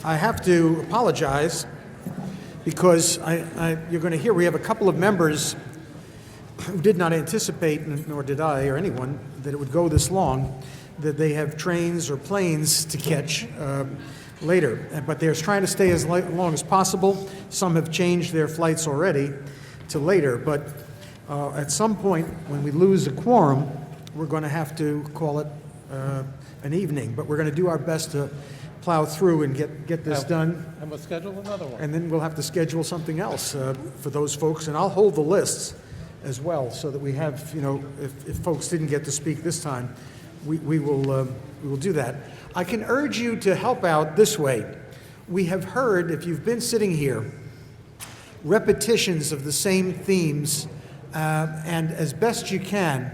I have to apologize because you're going to hear we have a couple of members who did not anticipate, nor did I or anyone, that it would go this long, that they have trains or planes to catch later. But they're trying to stay as long as possible. Some have changed their flights already to later. But at some point, when we lose a quorum, we're going to have to call it an evening. But we're going to do our best to plow through and get this done. And we'll schedule another one. And then we'll have to schedule something else for those folks. And I'll hold the lists as well so that we have, if folks didn't get to speak this time, we will do that. I can urge you to help out this way. We have heard, if you've been sitting here, repetitions of the same themes, and as best you can,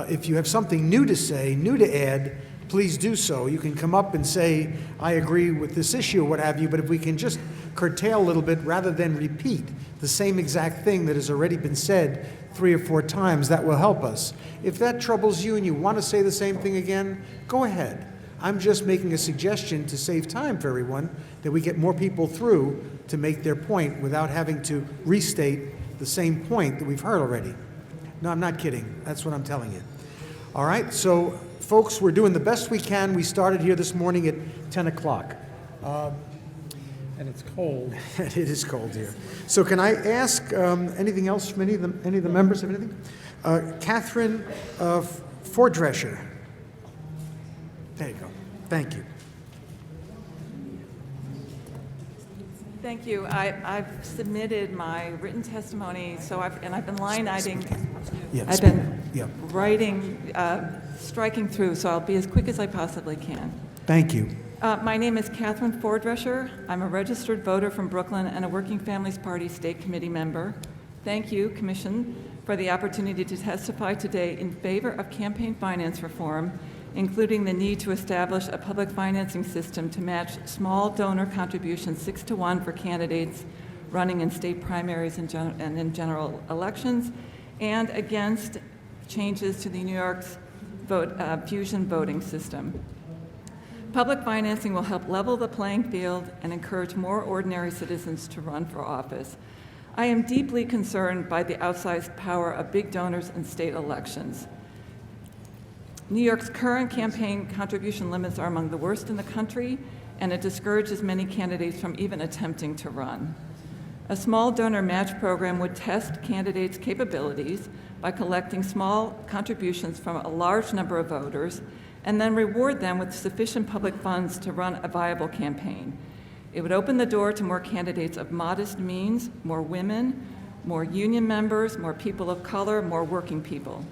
if you have something new to say, new to add, please do so. You can come up and say, I agree with this issue or what have you, but if we can just curtail a little bit rather than repeat the same exact thing that has already been said 3 or 4 times, that will help us. If that troubles you and you want to say the same thing again, go ahead. I'm just making a suggestion to save time for everyone, that we get more people through to make their point without having to restate the same point that we've heard already. No, I'm not kidding. That's what I'm telling you. All right, so folks, we're doing the best we can. We started here this morning at 10 o'clock. And it's cold. It is cold here. So can I ask anything else from any of the members have anything? Catherine Fordresher. There you go. Thank you. Thank you. I've submitted my written testimony, so I've been line iting. Yeah, I've been writing, striking through, so I'll be as quick as I possibly can. Thank you. My name is Catherine Fordresher. I'm a registered voter from Brooklyn and a Working Families Party State Committee member. Thank you, Commission, for the opportunity to testify today in favor of campaign finance reform, including the need to establish a public financing system to match small donor contributions 6-to-1 for candidates running in state primaries and in general elections, and against changes to the New York's fusion voting system. Public financing will help level the playing field and encourage more ordinary citizens to run for office. I am deeply concerned by the outsized power of big donors in state elections. New York's current campaign contribution limits are among the worst in the country, and it discourages many candidates from even attempting to run. A small donor match program would test candidates' capabilities by collecting small contributions from a large number of voters and then reward them with sufficient public funds to run a viable campaign. It would open the door to more candidates of modest means, more women, more union members, more people of color, more working people,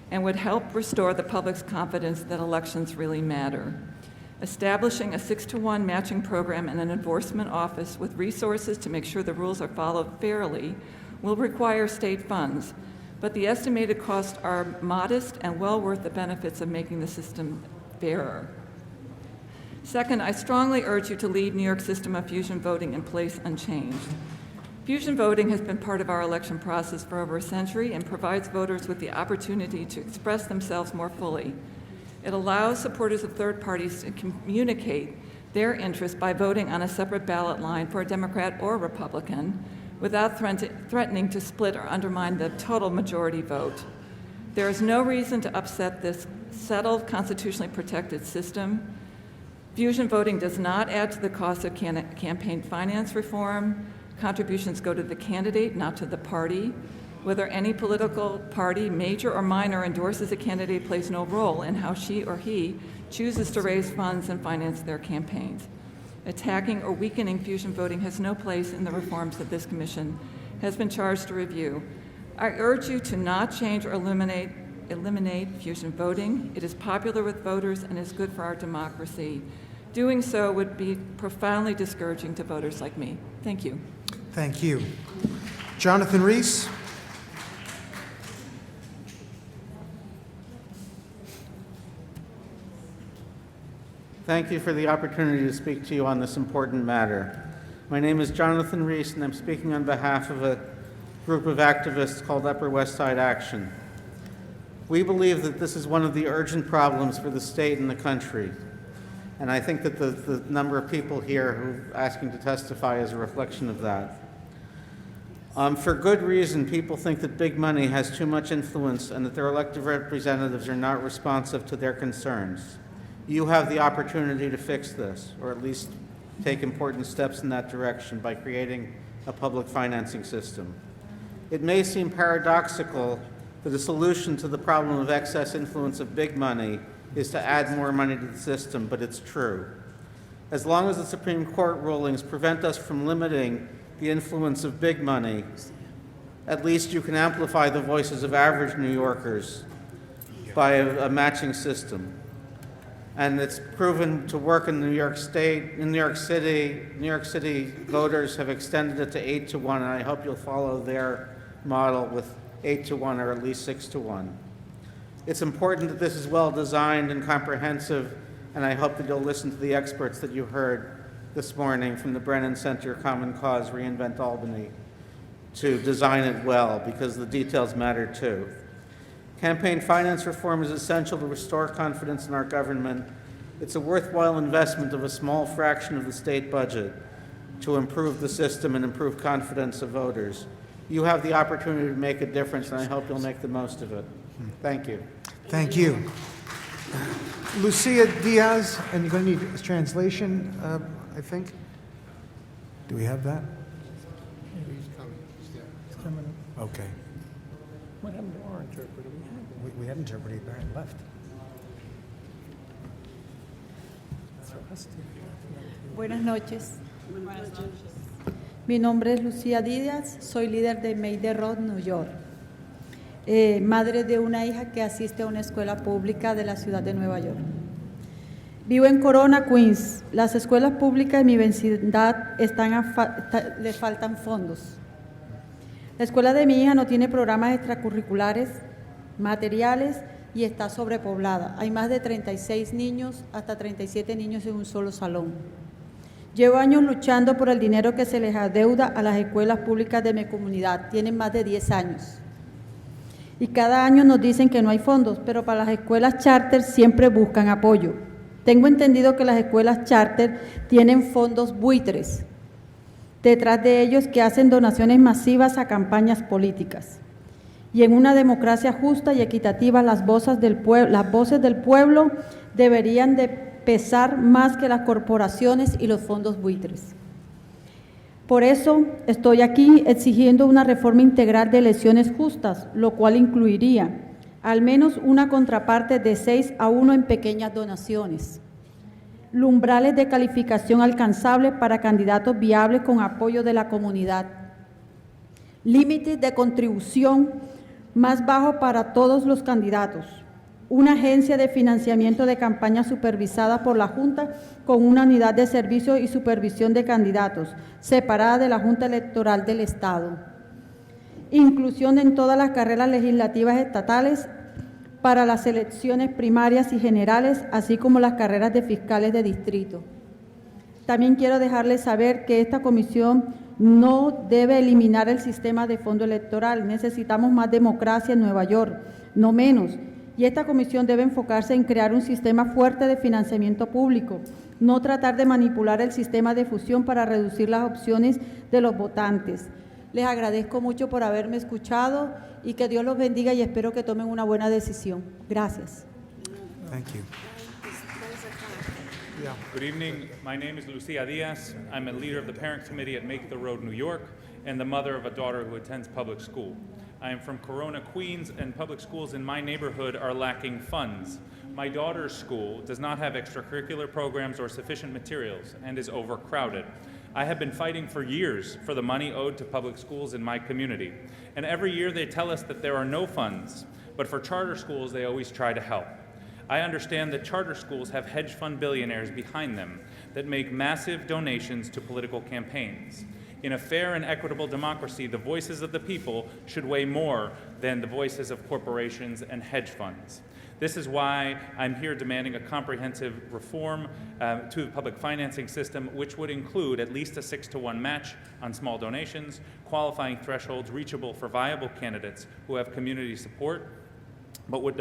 and would help restore the public's confidence that elections really matter. Establishing a 6-to-1 matching program and an enforcement office with resources to make sure the rules are followed fairly will require state funds, but the estimated costs are modest and well worth the benefits of making the system fairer. Second, I strongly urge you to leave New York's system of fusion voting in place unchanged. Fusion voting has been part of our election process for over a century and provides voters with the opportunity to express themselves more fully. It allows supporters of third parties to communicate their interest by voting on a separate ballot line for a Democrat or Republican without threatening to split or undermine the total majority vote. There is no reason to upset this settled, constitutionally protected system. Fusion voting does not add to the cost of campaign finance reform. Contributions go to the candidate, not to the party. Whether any political party, major or minor, endorses a candidate plays no role in how she or he chooses to raise funds and finance their campaigns. Attacking or weakening fusion voting has no place in the reforms that this commission has been charged to review. I urge you to not change or eliminate fusion voting. It is popular with voters and is good for our democracy. Doing so would be profoundly discouraging to voters like me. Thank you. Thank you. Jonathan Rees. Thank you for the opportunity to speak to you on this important matter. My name is Jonathan Rees, and I'm speaking on behalf of a group of activists called Upper West Side Action. We believe that this is one of the urgent problems for the state and the country. And I think that the number of people here who are asking to testify is a reflection of that. For good reason, people think that big money has too much influence and that their elected representatives are not responsive to their concerns. You have the opportunity to fix this, or at least take important steps in that direction by creating a public financing system. It may seem paradoxical that the solution to the problem of excess influence of big money is to add more money to the system, but it's true. As long as the Supreme Court rulings prevent us from limiting the influence of big money, at least you can amplify the voices of average New Yorkers by a matching system. And it's proven to work in New York State. In New York City voters have extended it to 8-1, and I hope you'll follow their model with 8-1 or at least 6-1. It's important that this is well designed and comprehensive, and I hope that you'll listen to the experts that you heard this morning from the Brennan Center, Common Cause, reInvent Albany, to design it well, because the details matter too. Campaign finance reform is essential to restore confidence in our government. It's a worthwhile investment of a small fraction of the state budget to improve the system and improve confidence of voters. You have the opportunity to make a difference, and I hope you'll make the most of it. Thank you. Thank you. Lucia Diaz, and you're going to need a translation, I think. Do we have that? It's coming. Okay. What happened to our interpreter? We had interpreted, Barrett left. Buenas noches. Mi nombre es Lucía Díaz, soy líder de Maiden Road, New York. Madre de una hija que asiste a una escuela pública de la ciudad de Nueva York. Vivo en Corona, Queens. Las escuelas públicas de mi vecindad le faltan fondos. La escuela de mi hija no tiene programas extracurriculares, materiales y está sobrepoblada. Hay más de 36 niños, hasta 37 niños en un solo salón. Llevo años luchando por el dinero que se les adeuda a las escuelas públicas de mi comunidad. Tienen más de 10 años. Y cada año nos dicen que no hay fondos, pero para las escuelas charter siempre buscan apoyo. Tengo entendido que las escuelas charter tienen fondos buitres detrás de ellos que hacen donaciones masivas a campañas políticas. Y en una democracia justa y equitativa, las voces del pueblo deberían de pesar más que las corporaciones y los fondos buitres. Por eso estoy aquí exigiendo una reforma integral de elecciones justas, lo cual incluiría al menos una contraparte de 6-1 en pequeñas donaciones, umbrales de calificación alcanzable para candidatos viables con apoyo de la comunidad, límites de contribución más bajos para todos los candidatos, una agencia de financiamiento de campaña supervisada por la Junta con una unidad de servicio y supervisión de candidatos, separada de la Junta Electoral del Estado, inclusión en todas las carreras legislativas estatales para las elecciones primarias y generales, así como las carreras de fiscales de distrito. También quiero dejarles saber que esta comisión no debe eliminar el sistema de fondo electoral. Necesitamos más democracia en Nueva York, no menos. Y esta comisión debe enfocarse en crear un sistema fuerte de financiamiento público, no tratar de manipular el sistema de fusión para reducir las opciones de los votantes. Les agradezco mucho por haberme escuchado y que Dios los bendiga y espero que tomen una buena decisión. Gracias. Thank you. Yeah. Good evening. My name is Lucia Diaz. I'm a leader of the parent committee at Make the Road New York and the mother of a daughter who attends public school. I am from Corona, Queens, and public schools in my neighborhood are lacking funds. My daughter's school does not have extracurricular programs or sufficient materials and is overcrowded. I have been fighting for years for the money owed to public schools in my community, and every year they tell us that there are no funds, but for charter schools they always try to help. I understand that charter schools have hedge fund billionaires behind them that make massive donations to political campaigns. In a fair and equitable democracy, the voices of the people should weigh more than the voices of corporations and hedge funds. This is why I'm here demanding a comprehensive reform to the public financing system, which would include at least a 6-to-1 match on small donations, qualifying thresholds reachable for viable candidates who have community support, but would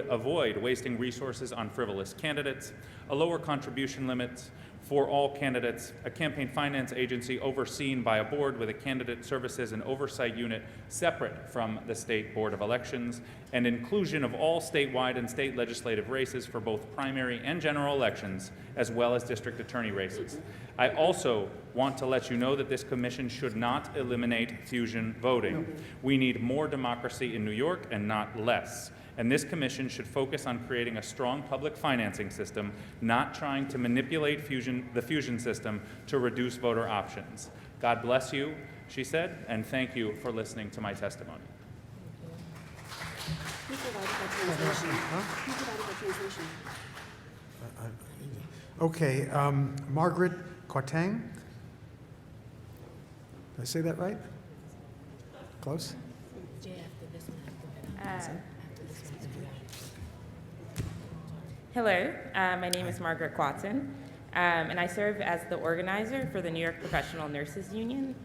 avoid wasting resources on frivolous candidates, a lower contribution limit for all candidates, a campaign finance agency overseen by a board with a candidate services and oversight unit separate from the State Board of Elections, and inclusion of all statewide and state legislative races for both primary and general elections, as well as district attorney races. I also want to let you know that this commission should not eliminate fusion voting. We need more democracy in New York and not less. And this commission should focus on creating a strong public financing system, not trying to manipulate the fusion system to reduce voter options. God bless you, she said, and thank you for listening to my testimony. Who provided that translation? Who provided that translation? Okay, Margaret Quatang? Did I say that right? Close? Hello, my name is Margaret Quatson, and I serve as the organizer for the New York Professional Nurses Union,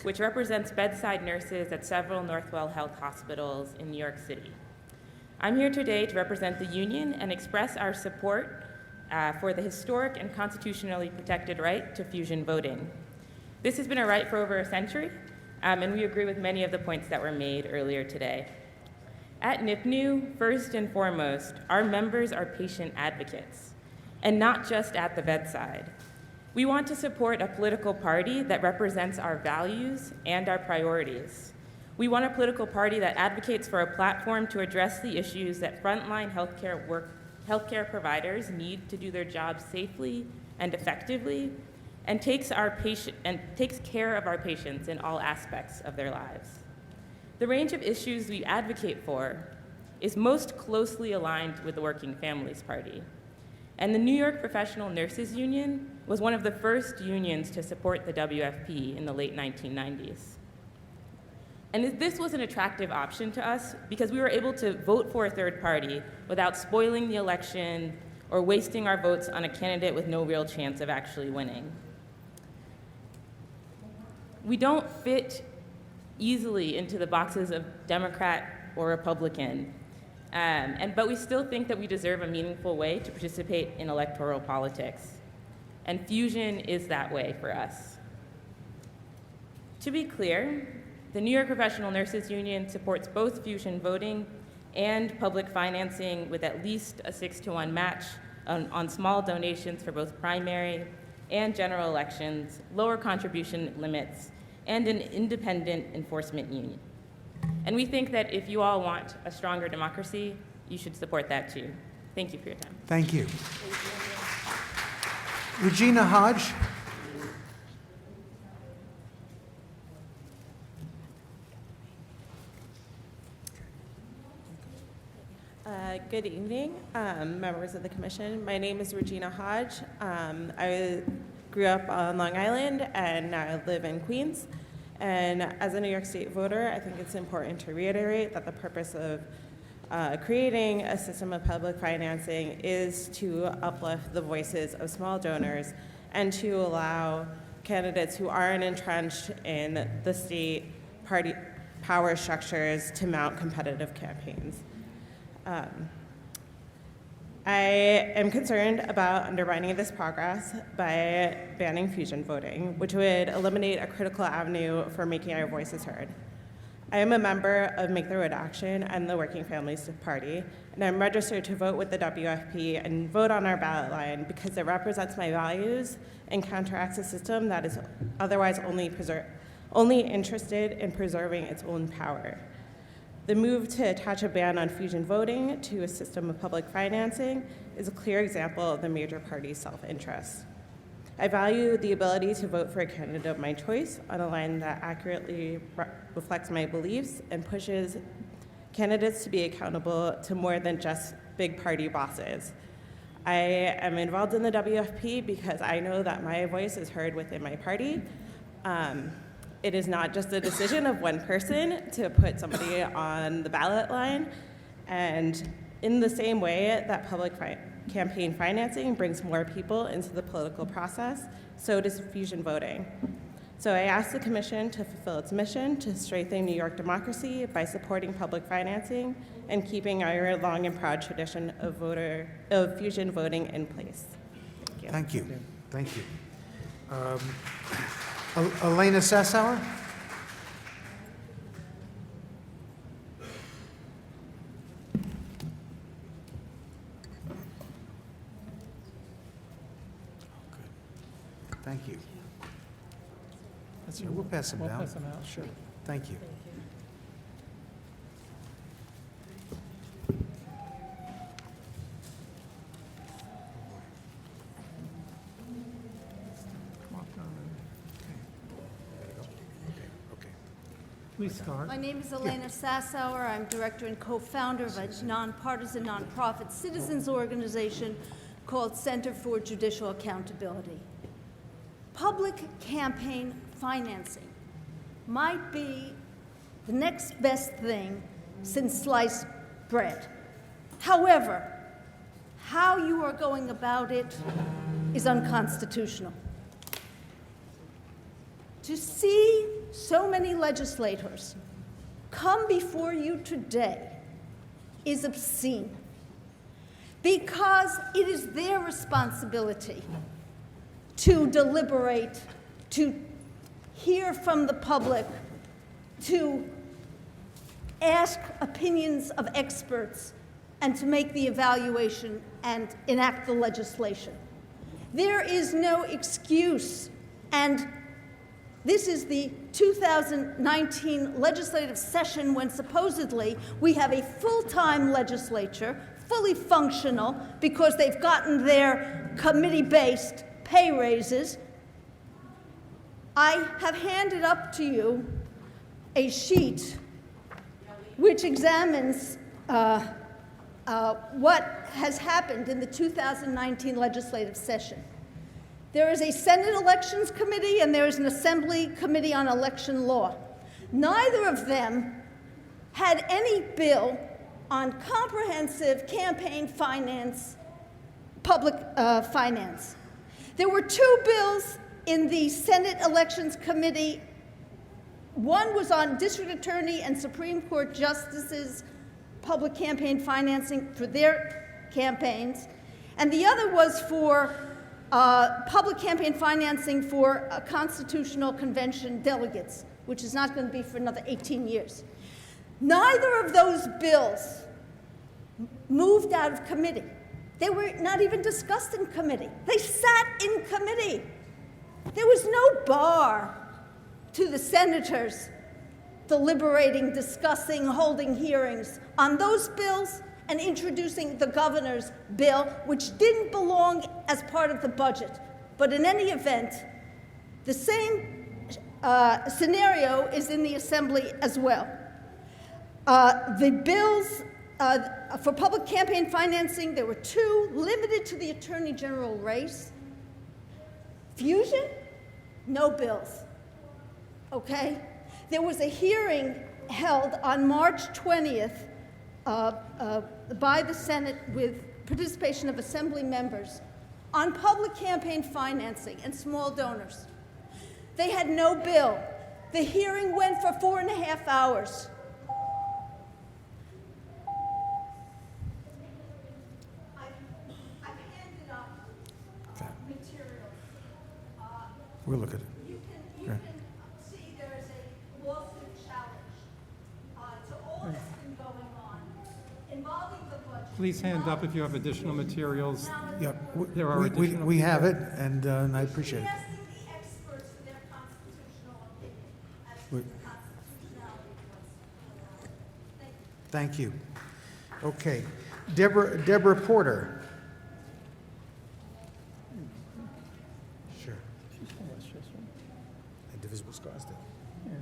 which represents bedside nurses at several Northwell Health hospitals in New York City. I'm here today to represent the union and express our support for the historic and constitutionally protected right to fusion voting. This has been a right for over a century, and we agree with many of the points that were made earlier today. At NIPNU, first and foremost, our members are patient advocates, and not just at the bedside. We want to support a political party that represents our values and our priorities. We want a political party that advocates for a platform to address the issues that frontline healthcare providers need to do their jobs safely and effectively, and takes care of our patients in all aspects of their lives. The range of issues we advocate for is most closely aligned with the Working Families Party. And the New York Professional Nurses Union was one of the first unions to support the WFP in the late 1990s. And this was an attractive option to us because we were able to vote for a third party without spoiling the election or wasting our votes on a candidate with no real chance of actually winning. We don't fit easily into the boxes of Democrat or Republican, but we still think that we deserve a meaningful way to participate in electoral politics. And fusion is that way for us. To be clear, the New York Professional Nurses Union supports both fusion voting and public financing with at least a 6-to-1 match on small donations for both primary and general elections, lower contribution limits, and an independent enforcement union. And we think that if you all want a stronger democracy, you should support that too. Thank you for your time. Thank you. Regina Hodge? Good evening, members of the commission. My name is Regina Hodge. I grew up on Long Island and now live in Queens. And as a New York State voter, I think it's important to reiterate that the purpose of creating a system of public financing is to uplift the voices of small donors and to allow candidates who aren't entrenched in the state party power structures to mount competitive campaigns. I am concerned about undermining this progress by banning fusion voting, which would eliminate a critical avenue for making our voices heard. I am a member of Make the Road Action and the Working Families Party, and I'm registered to vote with the WFP and vote on our ballot line because it represents my values and counteracts a system that is otherwise only interested in preserving its own power. The move to attach a ban on fusion voting to a system of public financing is a clear example of the major party's self-interest. I value the ability to vote for a candidate of my choice on a line that accurately reflects my beliefs and pushes candidates to be accountable to more than just big party bosses. I am involved in the WFP because I know that my voice is heard within my party. It is not just a decision of one person to put somebody on the ballot line. And in the same way that public campaign financing brings more people into the political process, so does fusion voting. So I ask the Commission to fulfill its mission to strengthen New York democracy by supporting public financing and keeping our long and proud tradition of fusion voting in place. Thank you. Thank you. Elena Sassauer? Thank you. That's right. We'll pass them We'll down. pass them out. Sure. Thank you. Please start. My name is Elena Sassauer. I'm director and co-founder of a nonpartisan, nonprofit citizens organization called Center for Judicial Accountability. Public campaign financing might be the next best thing since sliced bread. However, how you are going about it is unconstitutional. To see so many legislators come before you today is obscene, because it is their responsibility to deliberate, to hear from the public, to ask opinions of experts, and to make the evaluation and enact the legislation. There is no excuse, and this is the 2019 legislative session when supposedly we have a full-time legislature, fully functional, because they've gotten their committee-based pay raises. I have handed up to you a sheet which examines what has happened in the 2019 legislative session. There is a Senate Elections Committee and there is an Assembly Committee on Election Law. Neither of them had any bill on comprehensive campaign finance, public finance. There were two bills in the Senate Elections Committee. One was on District Attorney and Supreme Court Justices' public campaign financing for their campaigns, and the other was for public campaign financing for Constitutional Convention delegates, which is not going to be for another 18 years. Neither of those bills moved out of committee. They were not even discussed in committee. They sat in committee. There was no bar to the senators deliberating, discussing, holding hearings on those bills and introducing the governor's bill, which didn't belong as part of the budget. But in any event, the same scenario is in the Assembly as well. The bills for public campaign financing, there were two, limited to the Attorney General race. Fusion, no bills, okay? There was a hearing held on March 20th by the Senate with participation of Assembly members on public campaign financing and small donors. They had no bill. The hearing went for 4.5 hours. I've handed up materials. We'll look at it. You can see there is a lawsuit challenge to all that's been going on involving the budget. Please hand up if you have additional materials. Yeah, There are additional we have it, and I appreciate it. Asking the experts for their constitutional opinion as to We- the constitutionality of what's going on. Thank you. Okay. Deborah Porter. Sure. She's from Westchester. Indivisible Scarsdale. Yeah.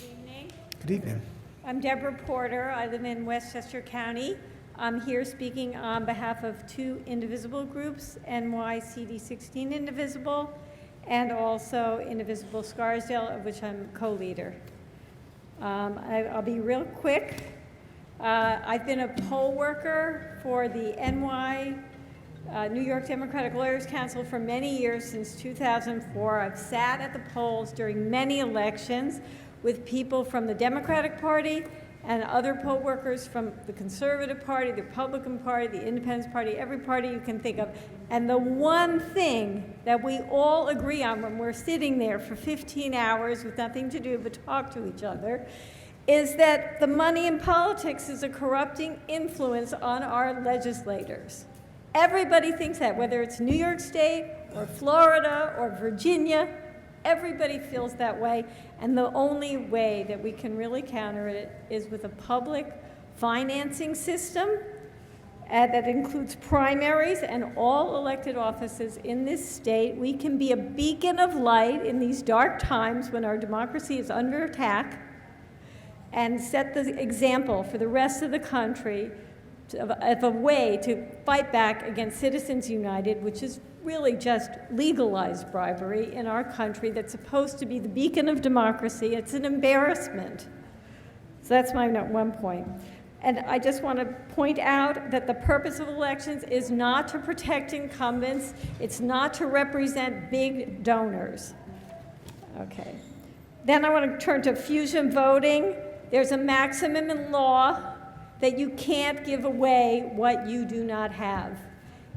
Good evening. Good evening. I'm Deborah Porter. I live in Westchester County. I'm here speaking on behalf of two indivisible groups, NYCD16 Indivisible and also Indivisible Scarsdale, of which I'm co-leader. I'll be real quick. I've been a poll worker for the NY New York Democratic Lawyers Council for many years, since 2004. I've sat at the polls during many elections with people from the Democratic Party and other poll workers from the Conservative Party, the Republican Party, the Independence Party, every party you can think of. And the one thing that we all agree on when we're sitting there for 15 hours with nothing to do but talk to each other is that the money in politics is a corrupting influence on our legislators. Everybody thinks that, whether it's New York State or Florida or Virginia, everybody feels that way. And the only way that we can really counter it is with a public financing system that includes primaries and all elected offices in this state. We can be a beacon of light in these dark times when our democracy is under attack and set the example for the rest of the country of a way to fight back against Citizens United, which is really just legalized bribery in our country that's supposed to be the beacon of democracy. It's an embarrassment. So that's my one point. And I just want to point out that the purpose of elections is not to protect incumbents. It's not to represent big donors. Okay. Then I want to turn to fusion voting. There's a maximum in law that you can't give away what you do not have.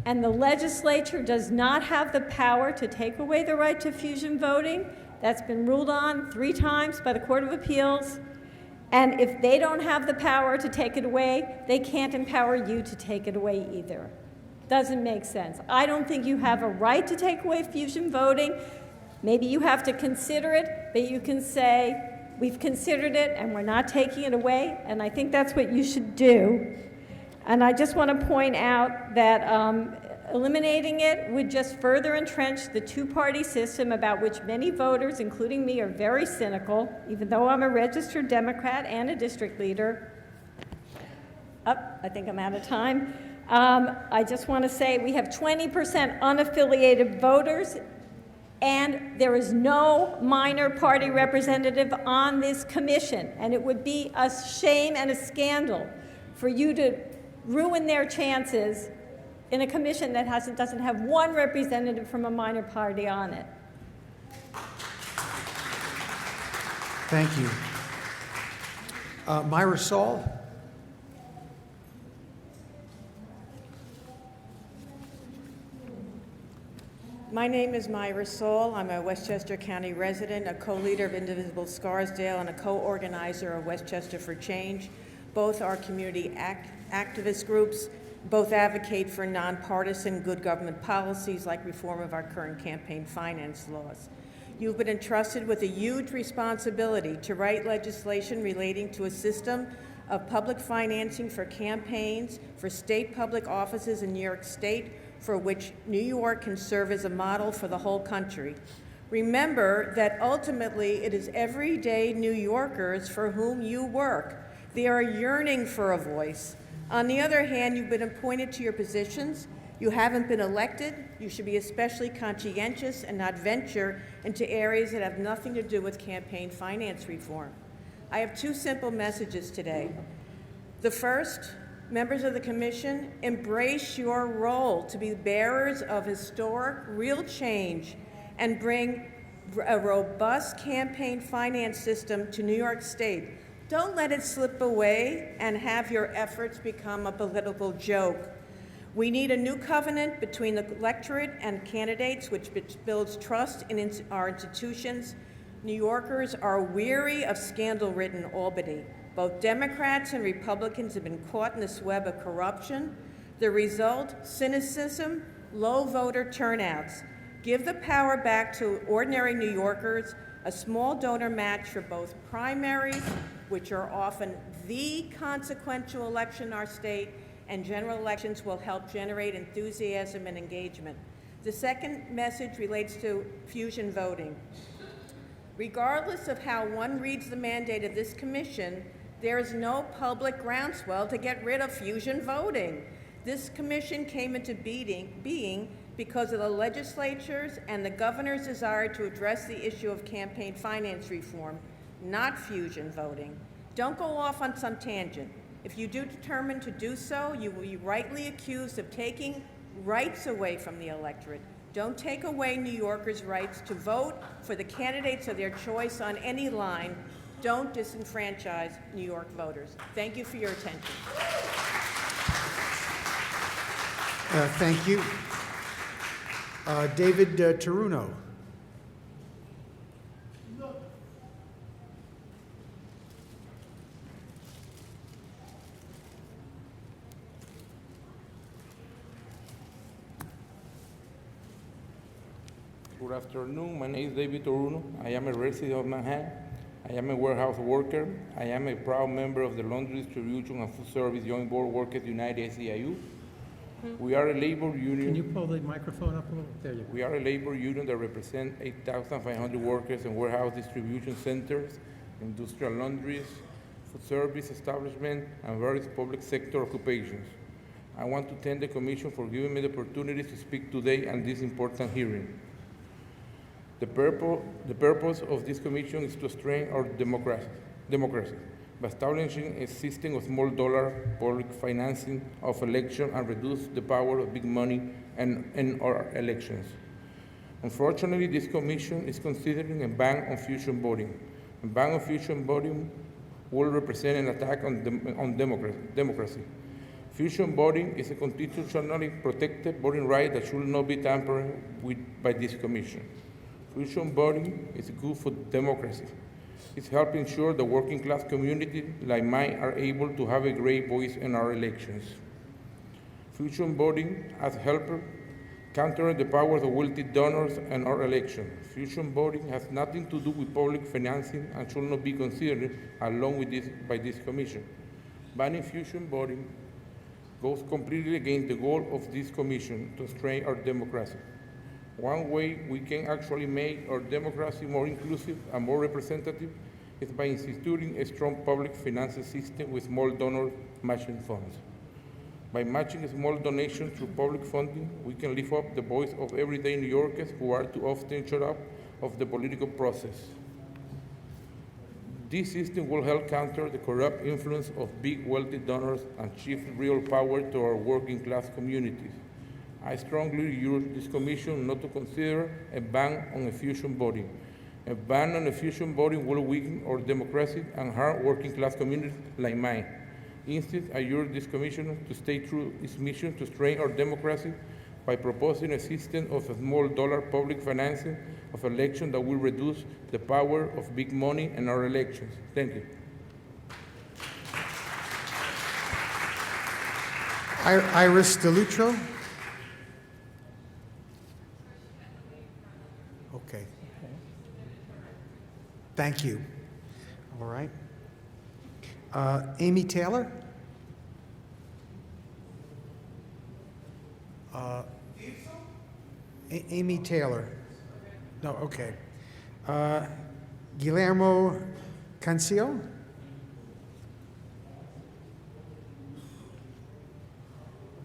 And the legislature does not have the power to take away the right to fusion voting. That's been ruled on 3 times by the Court of Appeals. And if they don't have the power to take it away, they can't empower you to take it away either. Doesn't make sense. I don't think you have a right to take away fusion voting. Maybe you have to consider it, but you can say, we've considered it and we're not taking it away, and I think that's what you should do. And I just want to point out that eliminating it would just further entrench the two-party system about which many voters, including me, are very cynical, even though I'm a registered Democrat and a district leader. I think I'm out of time. I just want to say we have 20% unaffiliated voters, and there is no minor party representative on this commission. And it would be a shame and a scandal for you to ruin their chances in a commission that doesn't have one representative from a minor party on it. Thank you. Myra Saul? My name is Myra Saul. I'm a Westchester County resident, a co-leader of Indivisible Scarsdale, and a co-organizer of Westchester for Change. Both are community activist groups. Both advocate for nonpartisan good government policies like reform of our current campaign finance laws. You've been entrusted with a huge responsibility to write legislation relating to a system of public financing for campaigns for state public offices in New York State, for which New York can serve as a model for the whole country. Remember that ultimately it is everyday New Yorkers for whom you work. They are yearning for a voice. On the other hand, you've been appointed to your positions. You haven't been elected. You should be especially conscientious and not venture into areas that have nothing to do with campaign finance reform. I have 2 simple messages today. The first, members of the Commission, embrace your role to be bearers of historic, real change and bring a robust campaign finance system to New York State. Don't let it slip away and have your efforts become a political joke. We need a new covenant between the electorate and candidates which builds trust in our institutions. New Yorkers are weary of scandal-ridden Albany. Both Democrats and Republicans have been caught in this web of corruption. The result, cynicism, low voter turnouts. Give the power back to ordinary New Yorkers, a small donor match for both primaries, which are often the consequential election in our state, and general elections will help generate enthusiasm and engagement. The second message relates to fusion voting. Regardless of how one reads the mandate of this commission, there is no public groundswell to get rid of fusion voting. This commission came into being because of the legislature's and the governor's desire to address the issue of campaign finance reform, not fusion voting. Don't go off on some tangent. If you do determine to do so, you will be rightly accused of taking rights away from the electorate. Don't take away New Yorkers' rights to vote for the candidates of their choice on any line. Don't disenfranchise New York voters. Thank you for your attention. Thank you. David Taruno. Good afternoon. My name is David Toruno. I am a resident of Manhattan. I am a warehouse worker. I am a proud member of the Laundry Distribution and Food Service Joint Board Workers United SEIU. We are a labor union. Can you pull the microphone up a little? There you go. We are a labor union that represents 8,500 workers in warehouse distribution centers, industrial laundries, food service establishments, and various public sector occupations. I want to thank the Commission for giving me the opportunity to speak today on this important hearing. The purpose of this commission is to strengthen our democracy by establishing a system of small dollar public financing of elections and reduce the power of big money in our elections. Unfortunately, this commission is considering a ban on fusion voting. A ban on fusion voting will represent an attack on democracy. Fusion voting is a constitutionally protected voting right that should not be tampered with by this commission. Fusion voting is good for democracy. It helps ensure the working class community like mine are able to have a great voice in our elections. Fusion voting has helped counter the powers of wealthy donors in our election. Fusion voting has nothing to do with public financing and should not be considered along with this by this commission. Banning fusion voting goes completely against the goal of this commission to strengthen our democracy. One way we can actually make our democracy more inclusive and more representative is by instituting a strong public financing system with small donor matching funds. By matching small donations through public funding, we can lift up the voice of everyday New Yorkers who are too often shut up of the political process. This system will help counter the corrupt influence of big wealthy donors and shift real power to our working class communities. I strongly urge this commission not to consider a ban on fusion voting. A ban on fusion voting will weaken our democracy and harm working class communities like mine. Instead, I urge this commission to stay true to its mission to strengthen our democracy by proposing a system of small dollar public financing of elections that will reduce the power of big money in our elections. Thank you. Iris DeLutro. Okay. Thank you. All right. Amy Taylor? Amy Taylor. No, okay. Guillermo Cancio?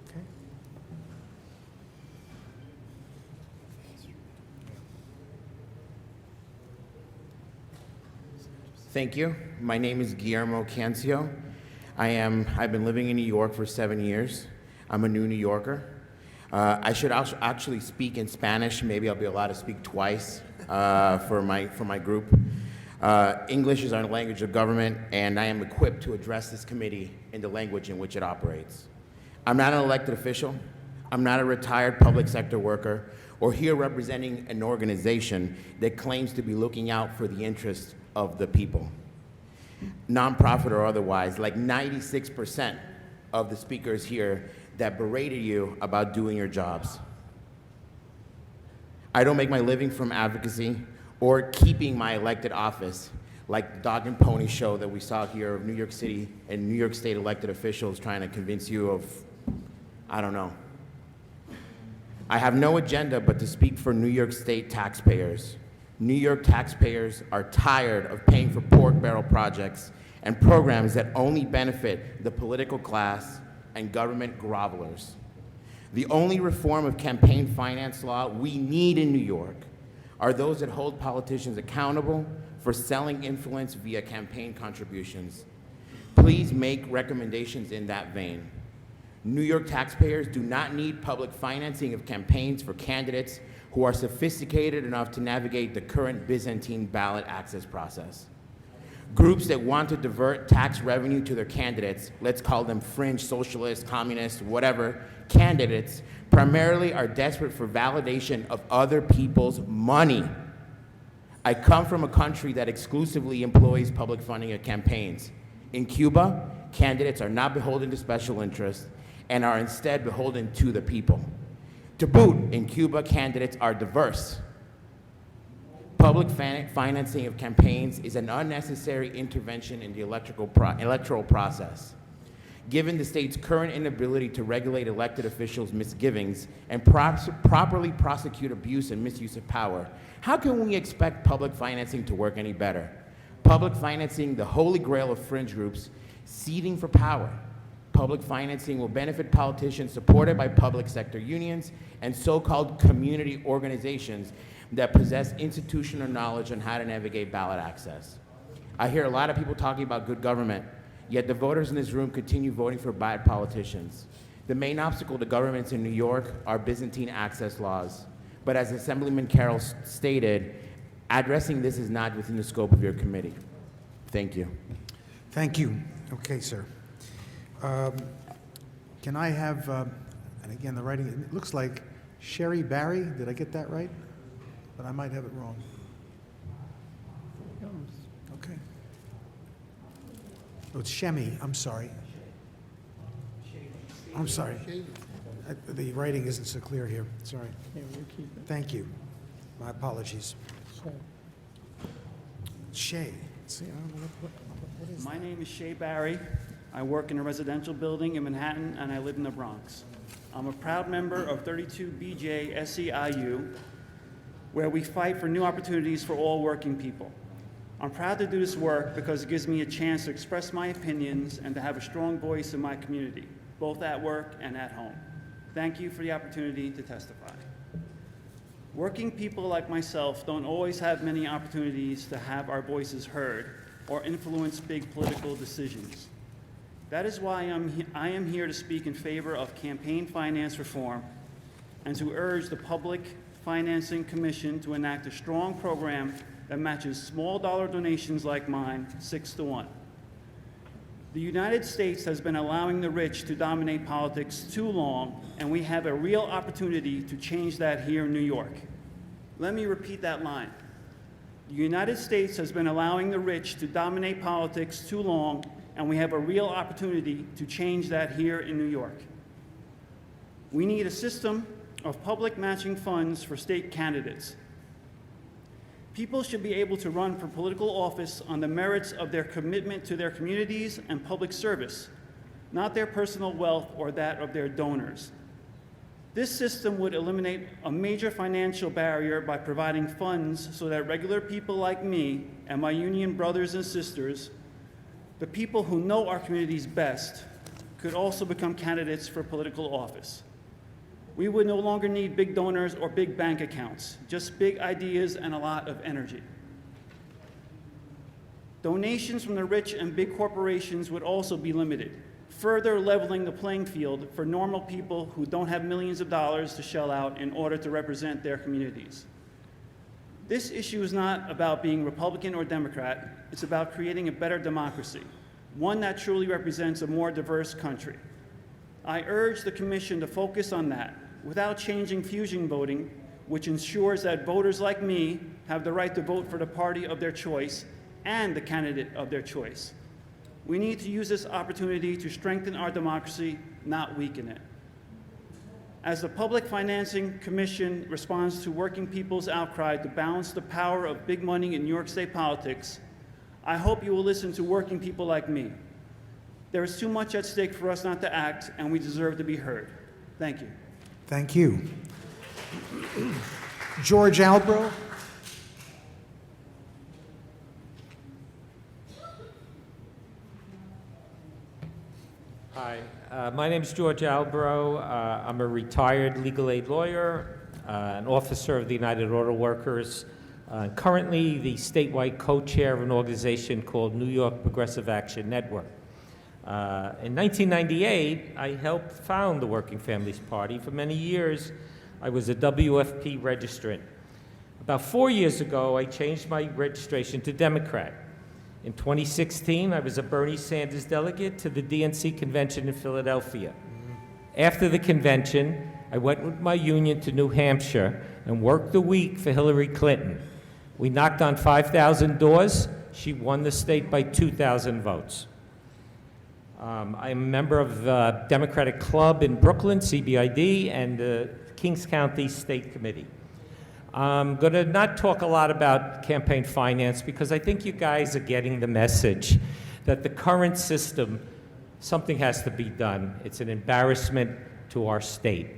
Okay. Thank you. My name is Guillermo Cancio. I've been living in New York for 7 years. I'm a new New Yorker. I should actually speak in Spanish. Maybe I'll be allowed to speak twice for my group. English is our language of government, and I am equipped to address this committee in the language in which it operates. I'm not an elected official. I'm not a retired public sector worker, or here representing an organization that claims to be looking out for the interests of the people, nonprofit or otherwise, like 96% of the speakers here that berated you about doing your jobs. I don't make my living from advocacy or keeping my elected office like the dog and pony show that we saw here of New York City and New York State elected officials trying to convince you of, I don't know. I have no agenda but to speak for New York State taxpayers. New York taxpayers are tired of paying for pork barrel projects and programs that only benefit the political class and government grovelers. The only reform of campaign finance law we need in New York are those that hold politicians accountable for selling influence via campaign contributions. Please make recommendations in that vein. New York taxpayers do not need public financing of campaigns for candidates who are sophisticated enough to navigate the current Byzantine ballot access process. Groups that want to divert tax revenue to their candidates, let's call them fringe socialists, communists, whatever, candidates, primarily are desperate for validation of other people's money. I come from a country that exclusively employs public funding of campaigns. In Cuba, candidates are not beholden to special interests and are instead beholden to the people. To boot, in Cuba, candidates are diverse. Public financing of campaigns is an unnecessary intervention in the electoral process. Given the state's current inability to regulate elected officials' misgivings and properly prosecute abuse and misuse of power, how can we expect public financing to work any better? Public financing, the holy grail of fringe groups, seeding for power. Public financing will benefit politicians supported by public sector unions and so-called community organizations that possess institutional knowledge on how to navigate ballot access. I hear a lot of people talking about good government, yet the voters in this room continue voting for bad politicians. The main obstacle to governments in New York are Byzantine access laws. But as Assemblyman Carroll stated, addressing this is not within the scope of your committee. Thank you. Thank you. Okay, sir. Can I have, and again, the writing, it looks like Sherry Barry, did I get that right? But I might have it wrong. Okay. Oh, it's Shemi, I'm sorry. I'm sorry. The writing isn't so clear here, sorry. Thank you. My apologies. Shay. See, I don't know what is My name is Shay Barry. I work in a residential building in Manhattan, and I live in the Bronx. I'm a proud member of 32BJ SEIU, where we fight for new opportunities for all working people. I'm proud to do this work because it gives me a chance to express my opinions and to have a strong voice in my community, both at work and at home. Thank you for the opportunity to testify. Working people like myself don't always have many opportunities to have our voices heard or influence big political decisions. That is why I am here to speak in favor of campaign finance reform and to urge the Public Financing Commission to enact a strong program that matches small dollar donations like mine 6-to-1. The United States has been allowing the rich to dominate politics too long, and we have a real opportunity to change that here in New York. Let me repeat that line. The United States has been allowing the rich to dominate politics too long, and we have a real opportunity to change that here in New York. We need a system of public matching funds for state candidates. People should be able to run for political office on the merits of their commitment to their communities and public service, not their personal wealth or that of their donors. This system would eliminate a major financial barrier by providing funds so that regular people like me and my union brothers and sisters, the people who know our communities best, could also become candidates for political office. We would no longer need big donors or big bank accounts, just big ideas and a lot of energy. Donations from the rich and big corporations would also be limited, further leveling the playing field for normal people who don't have millions of dollars to shell out in order to represent their communities. This issue is not about being Republican or Democrat. It's about creating a better democracy, one that truly represents a more diverse country. I urge the Commission to focus on that without changing fusion voting, which ensures that voters like me have the right to vote for the party of their choice and the candidate of their choice. We need to use this opportunity to strengthen our democracy, not weaken it. As the Public Financing Commission responds to working people's outcry to balance the power of big money in New York State politics, I hope you will listen to working people like me. There is too much at stake for us not to act, and we deserve to be heard. Thank you. Thank you. George Albro. Hi, my name is George Albro. I'm a retired legal aid lawyer, an officer of the United Auto Workers, currently the statewide co-chair of an organization called New York Progressive Action Network. In 1998, I helped found the Working Families Party. For many years, I was a WFP registrant. About 4 years ago, I changed my registration to Democrat. In 2016, I was a Bernie Sanders delegate to the DNC convention in Philadelphia. After the convention, I went with my union to New Hampshire and worked a week for Hillary Clinton. We knocked on 5,000 doors. She won the state by 2,000 votes. I'm a member of the Democratic Club in Brooklyn, CBID, and the Kings County State Committee. I'm going to not talk a lot about campaign finance because I think you guys are getting the message that the current system, something has to be done. It's an embarrassment to our state.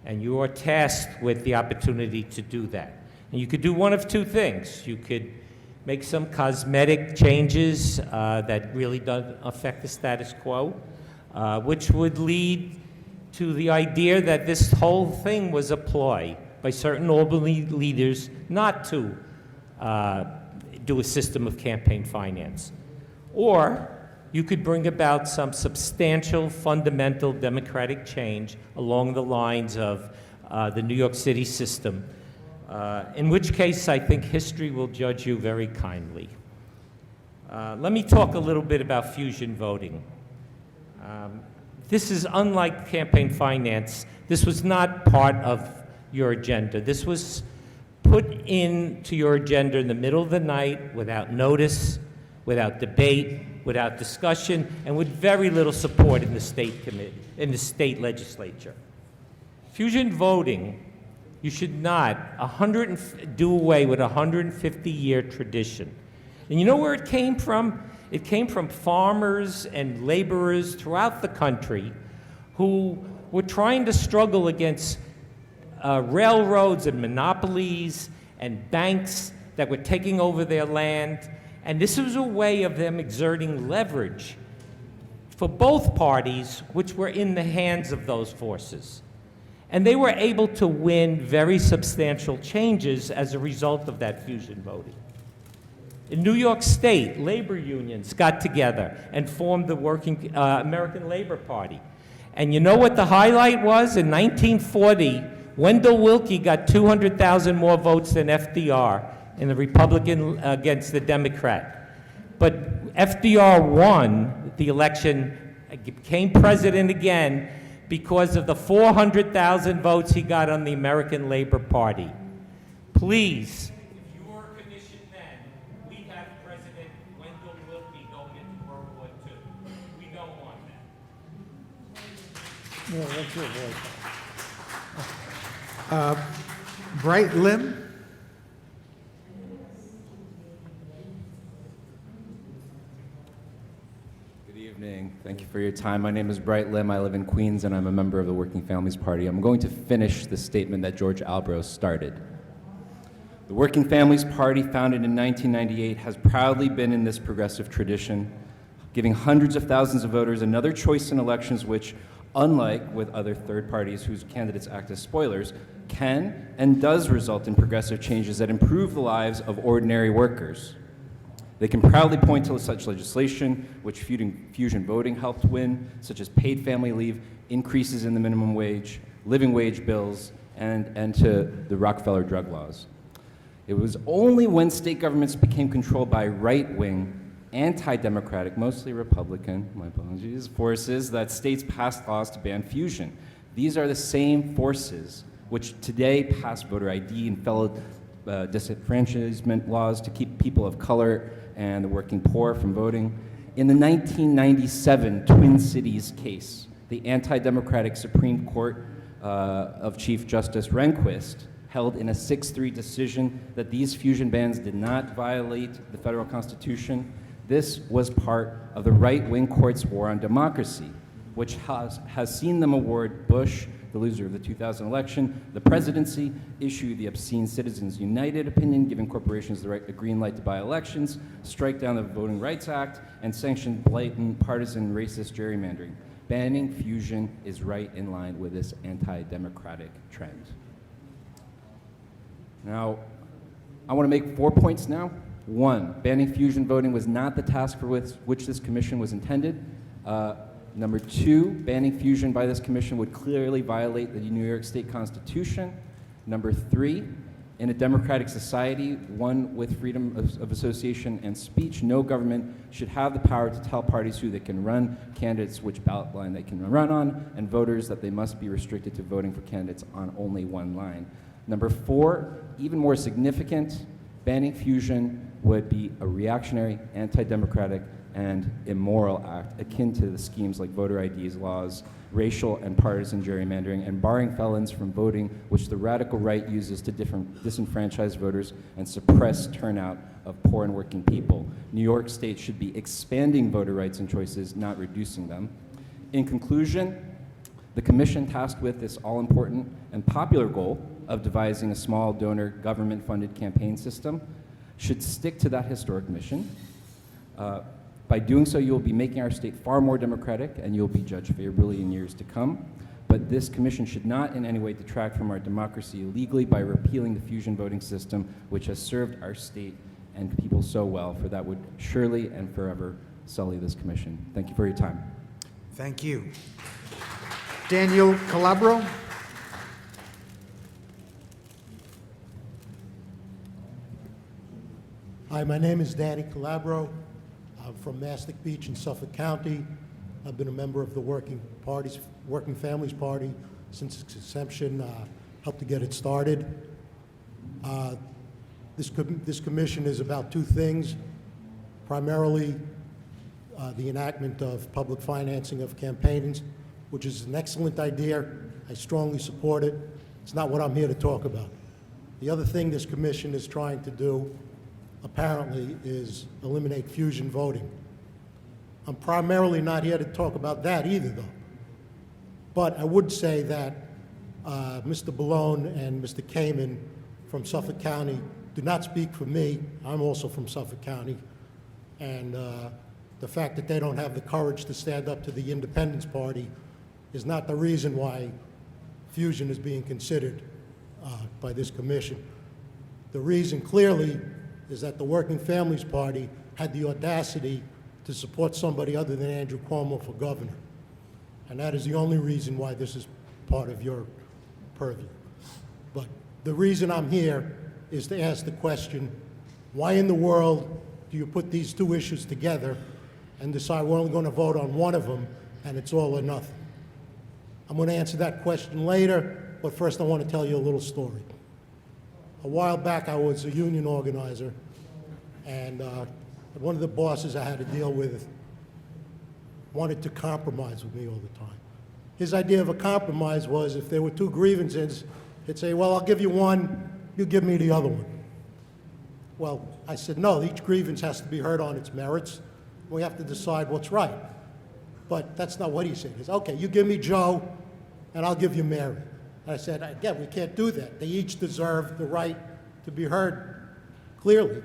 And you are tasked with the opportunity to do that. And you could do one of two things. You could make some cosmetic changes that really don't affect the status quo, which would lead to the idea that this whole thing was a ploy by certain Albany leaders not to do a system of campaign finance. Or you could bring about some substantial, fundamental democratic change along the lines of the New York City system, in which case I think history will judge you very kindly. Let me talk a little bit about fusion voting. This is unlike campaign finance. This was not part of your agenda. This was put into your agenda in the middle of the night without notice, without debate, without discussion, and with very little support in the state committee, in the state legislature. Fusion voting, you should not do away with a 150-year tradition. And you know where it came from? It came from farmers and laborers throughout the country who were trying to struggle against railroads and monopolies and banks that were taking over their land. And this was a way of them exerting leverage for both parties, which were in the hands of those forces. And they were able to win very substantial changes as a result of that fusion voting. In New York State, labor unions got together and formed the American Labor Party. And you know what the highlight was? In 1940, Wendell Willkie got 200,000 more votes than FDR in the Republican against the Democrat. But FDR won the election, became president again because of the 400,000 votes he got on the American Labor Party. Please, if you were a commission then, we'd have President Wendell Willkie going into World War II. We don't want that. Yeah, that's your voice. Bright Lim. Good evening. Thank you for your time. My name is Bright Lim. I live in Queens, and I'm a member of the Working Families Party. I'm going to finish the statement that George Albro started. The Working Families Party, founded in 1998, has proudly been in this progressive tradition, giving hundreds of thousands of voters another choice in elections which, unlike with other third parties whose candidates act as spoilers, can and does result in progressive changes that improve the lives of ordinary workers. They can proudly point to such legislation, which fusion voting helped win, such as paid family leave, increases in the minimum wage, living wage bills, and to the Rockefeller drug laws. It was only when state governments became controlled by right-wing, anti-democratic, mostly Republican, my apologies, forces that states passed laws to ban fusion. These are the same forces which today pass voter ID and fellow disenfranchisement laws to keep people of color and the working poor from voting. In the 1997 Twin Cities case, the anti-democratic Supreme Court of Chief Justice Rehnquist held in a 6-3 decision that these fusion bans did not violate the federal Constitution. This was part of the right-wing court's war on democracy, which has seen them award Bush, the loser of the 2000 election, the presidency, issue the obscene Citizens United opinion, giving corporations the green light to buy elections, strike down the Voting Rights Act, and sanction blatant partisan racist gerrymandering. Banning fusion is right in line with this anti-democratic trend. Now, I want to make 4 points now. 1, banning fusion voting was not the task for which this commission was intended. Number 2, banning fusion by this commission would clearly violate the New York State Constitution. Number 3, in a democratic society, one with freedom of association and speech, no government should have the power to tell parties who they can run, candidates which ballot line they can run on, and voters that they must be restricted to voting for candidates on only one line. Number 4, even more significant, banning fusion would be a reactionary, anti-democratic, and immoral act akin to the schemes like voter IDs laws, racial and partisan gerrymandering, and barring felons from voting, which the radical right uses to disenfranchise voters and suppress turnout of poor and working people. New York State should be expanding voter rights and choices, not reducing them. In conclusion, the commission tasked with this all-important and popular goal of devising a small donor government-funded campaign system should stick to that historic mission. By doing so, you'll be making our state far more democratic, and you'll be judged favorably in years to come. But this commission should not in any way detract from our democracy illegally by repealing the fusion voting system, which has served our state and people so well, for that would surely and forever sully this commission. Thank you for your time. Thank you. Daniel Calabro. Hi, my name is Danny Calabro. I'm from Mastic Beach in Suffolk County. I've been a member of the Working Families Party since its inception, helped to get it started. This commission is about 2 things, primarily the enactment of public financing of campaigns, which is an excellent idea. I strongly support it. It's not what I'm here to talk about. The other thing this commission is trying to do, apparently, is eliminate fusion voting. I'm primarily not here to talk about that either, though. But I would say that Mr. Ballone and Mr. Kamen from Suffolk County do not speak for me. I'm also from Suffolk County. And the fact that they don't have the courage to stand up to the Independence Party is not the reason why fusion is being considered by this commission. The reason clearly is that the Working Families Party had the audacity to support somebody other than Andrew Cuomo for governor. And that is the only reason why this is part of your purview. But the reason I'm here is to ask the question, why in the world do you put these 2 issues together and decide we're only going to vote on one of them and it's all or nothing? I'm going to answer that question later, but first I want to tell you a little story. A while back, I was a union organizer, and one of the bosses I had to deal with wanted to compromise with me all the time. His idea of a compromise was if there were 2 grievances, he'd say, well, I'll give you one, you give me the other one. Well, I said, no, each grievance has to be heard on its merits. We have to decide what's right. But that's not what he said. He said, okay, you give me Joe, and I'll give you Mary. I said, again, we can't do that. They each deserve the right to be heard clearly.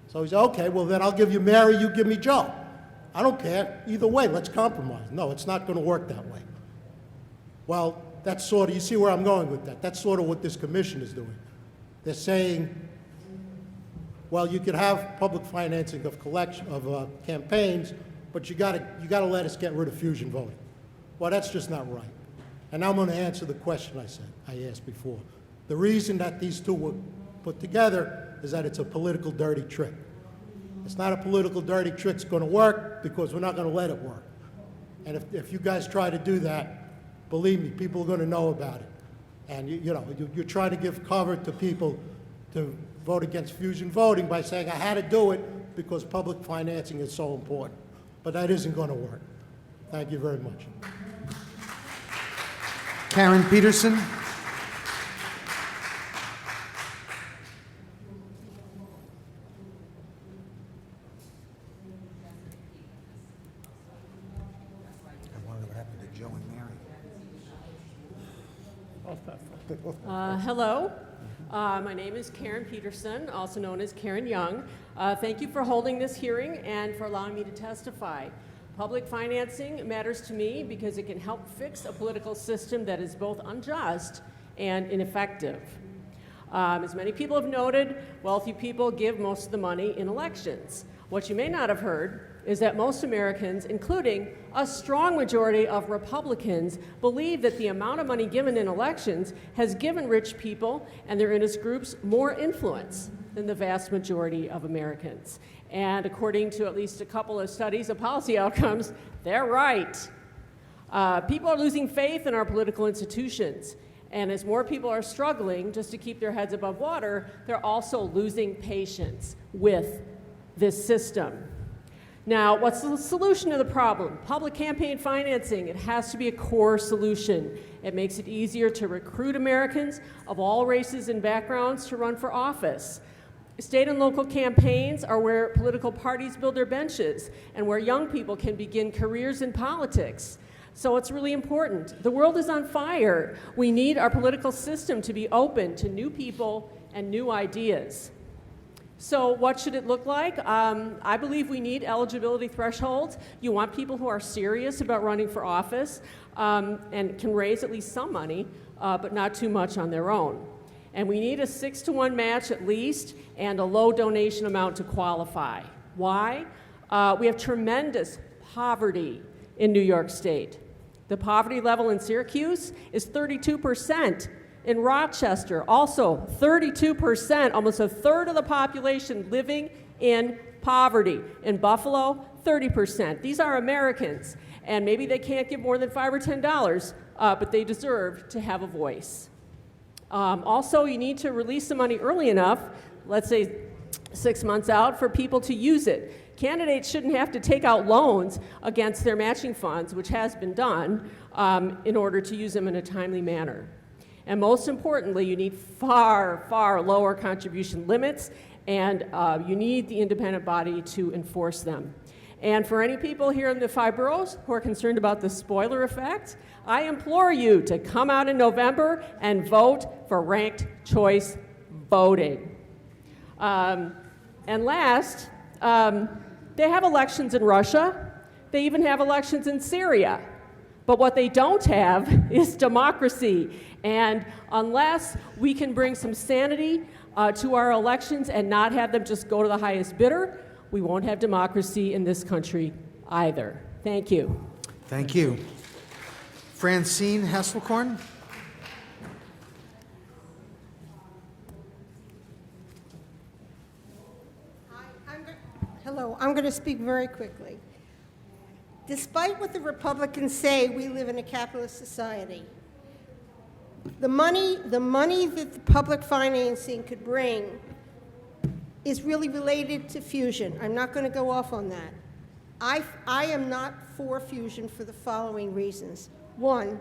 So he said, okay, well, then I'll give you Mary, you give me Joe. I don't care. Either way, let's compromise. No, it's not going to work that way. Well, that's sort of, you see where I'm going with that. That's sort of what this commission is doing. They're saying, well, you could have public financing of campaigns, but you got to let us get rid of fusion voting. Well, that's just not right. And now I'm going to answer the question I asked before. The reason that these 2 were put together is that it's a political dirty trick. It's not a political dirty trick that's going to work because we're not going to let it work. And if you guys try to do that, believe me, people are going to know about it. And you're trying to give cover to people to vote against fusion voting by saying, I had to do it because public financing is so important. But that isn't going to work. Thank you very much. Karen Peterson. I wonder what happened to Joe and Mary. Hello. My name is Karen Peterson, also known as Karen Young. Thank you for holding this hearing and for allowing me to testify. Public financing matters to me because it can help fix a political system that is both unjust and ineffective. As many people have noted, wealthy people give most of the money in elections. What you may not have heard is that most Americans, including a strong majority of Republicans, believe that the amount of money given in elections has given rich people and their interest groups more influence than the vast majority of Americans. And according to at least a couple of studies of policy outcomes, they're right. People are losing faith in our political institutions. And as more people are struggling just to keep their heads above water, they're also losing patience with this system. Now, what's the solution to the problem? Public campaign financing. It has to be a core solution. It makes it easier to recruit Americans of all races and backgrounds to run for office. State and local campaigns are where political parties build their benches and where young people can begin careers in politics. So it's really important. The world is on fire. We need our political system to be open to new people and new ideas. So what should it look like? I believe we need eligibility thresholds. You want people who are serious about running for office and can raise at least some money, but not too much on their own. And we need a 6-to-1 match at least and a low donation amount to qualify. Why? We have tremendous poverty in New York State. The poverty level in Syracuse is 32%. In Rochester, also 32%, almost a third of the population living in poverty. In Buffalo, 30%. These are Americans, and maybe they can't give more than $5 or $10, but they deserve to have a voice. Also, you need to release the money early enough, let's say 6 months out, for people to use it. Candidates shouldn't have to take out loans against their matching funds, which has been done, in order to use them in a timely manner. And most importantly, you need far, far lower contribution limits, and you need the independent body to enforce them. And for any people here in the 5 boroughs who are concerned about the spoiler effect, I implore you to come out in November and vote for ranked choice voting. And last, they have elections in Russia. They even have elections in Syria. But what they don't have is democracy. And unless we can bring some sanity to our elections and not have them just go to the highest bidder, we won't have democracy in this country either. Thank you. Thank you. Francine Hasselkorn. Hello, I'm going to speak very quickly. Despite what the Republicans say, we live in a capitalist society. The money that the public financing could bring is really related to fusion. I'm not going to go off on that. I am not for fusion for the following reasons. One,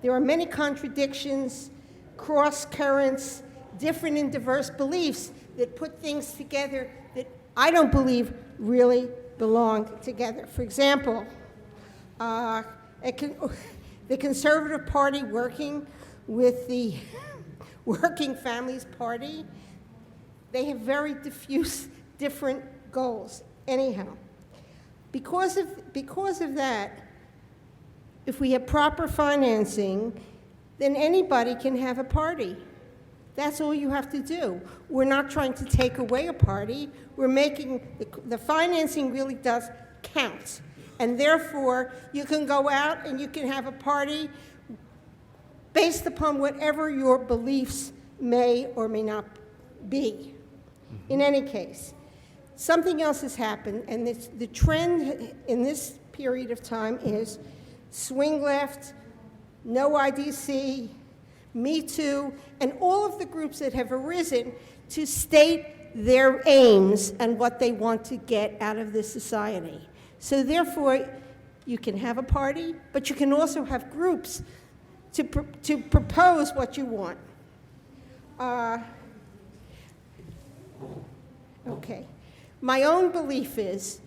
there are many contradictions, cross currents, different and diverse beliefs that put things together that I don't believe really belong together. For example, the Conservative Party working with the Working Families Party, they have very diffuse, different goals. Anyhow, because of that, if we have proper financing, then anybody can have a party. That's all you have to do. We're not trying to take away a party. We're making, the financing really does count. And therefore, you can go out and you can have a party based upon whatever your beliefs may or may not be. In any case, something else has happened, and the trend in this period of time is swing left, no IDC, Me Too, and all of the groups that have arisen to state their aims and what they want to get out of this society. So therefore, you can have a party, but you can also have groups to propose what you want. Okay. My own belief is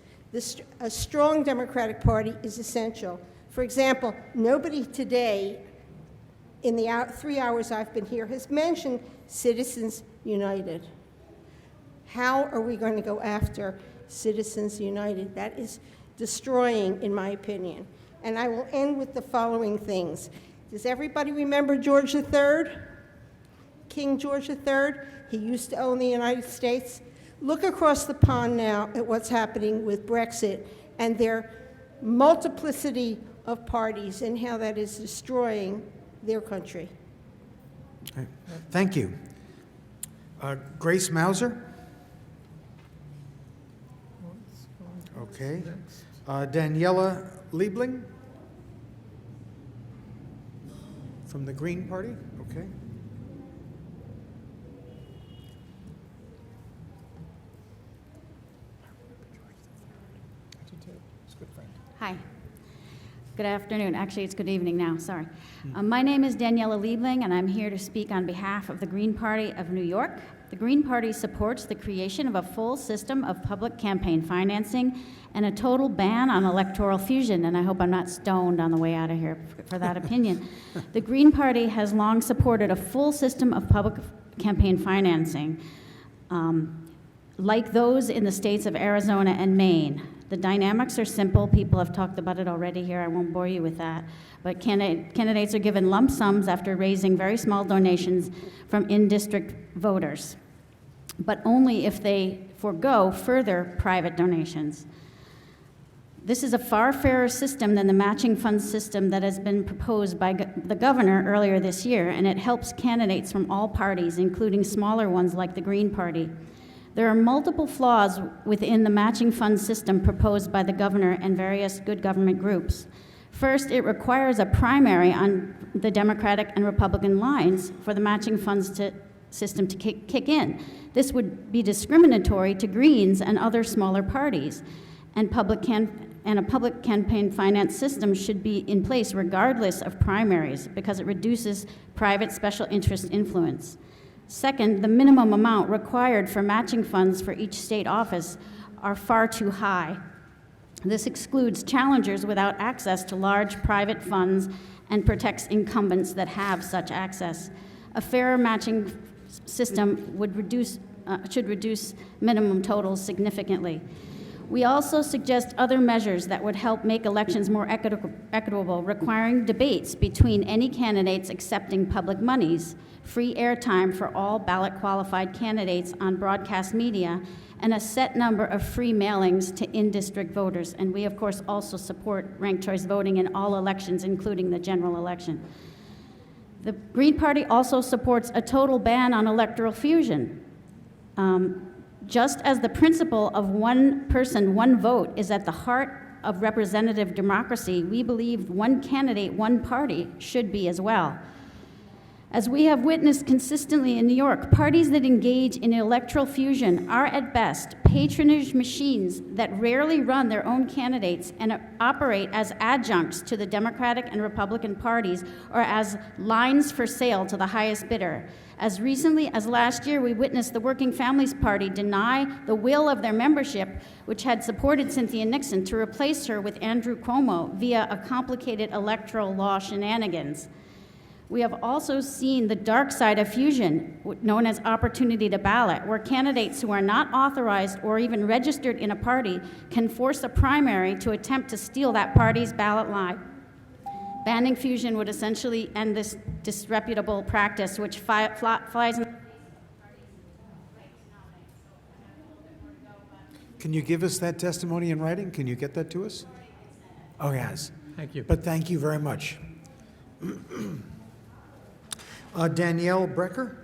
a strong Democratic Party is essential. For example, nobody today in the 3 hours I've been here has mentioned Citizens United. How are we going to go after Citizens United? That is destroying, in my opinion. And I will end with the following things. Does everybody remember George III? King George III. He used to own the United States. Look across the pond now at what's happening with Brexit and their multiplicity of parties and how that is destroying their country. Okay. Thank you. Grace Mauser? Okay. Daniela Liebling? From the Green Party? Okay. Hi. Good afternoon. Actually, it's good evening now. Sorry. My name is Daniela Liebling, and I'm here to speak on behalf of the Green Party of New York. The Green Party supports the creation of a full system of public campaign financing and a total ban on electoral fusion, and I hope I'm not stoned on the way out of here for that opinion. The Green Party has long supported a full system of public campaign financing, like those in the states of Arizona and Maine. The dynamics are simple. People have talked about it already here. I won't bore you with that. But candidates are given lump sums after raising very small donations from in-district voters, but only if they forego further private donations. This is a far fairer system than the matching funds system that has been proposed by the governor earlier this year, and it helps candidates from all parties, including smaller ones like the Green Party. There are multiple flaws within the matching fund system proposed by the governor and various good government groups. First, it requires a primary on the Democratic and Republican lines for the matching funds system to kick in. This would be discriminatory to Greens and other smaller parties, and a public campaign finance system should be in place regardless of primaries because it reduces private special interest influence. Second, the minimum amount required for matching funds for each state office are far too high. This excludes challengers without access to large private funds and protects incumbents that have such access. A fairer matching system should reduce minimum totals significantly. We also suggest other measures that would help make elections more equitable, requiring debates between any candidates accepting public monies, free airtime for all ballot-qualified candidates on broadcast media, and a set number of free mailings to in-district voters. And we, of course, also support ranked choice voting in all elections, including the general election. The Green Party also supports a total ban on electoral fusion. Just as the principle of one person, one vote is at the heart of representative democracy, we believe one candidate, one party should be as well. As we have witnessed consistently in New York, parties that engage in electoral fusion are at best patronage machines that rarely run their own candidates and operate as adjuncts to the Democratic and Republican parties or as lines for sale to the highest bidder. As recently as last year, we witnessed the Working Families Party deny the will of their membership, which had supported Cynthia Nixon, to replace her with Andrew Cuomo via a complicated electoral law shenanigans. We have also seen the dark side of fusion, known as opportunity to ballot, where candidates who are not authorized or even registered in a party can force a primary to attempt to steal that party's ballot line. Banning fusion would essentially end this disreputable practice, which flies in. Can you give us that testimony in writing? Can you get that to us? Oh, yes. Thank you. But thank you very much. Danielle Brecker?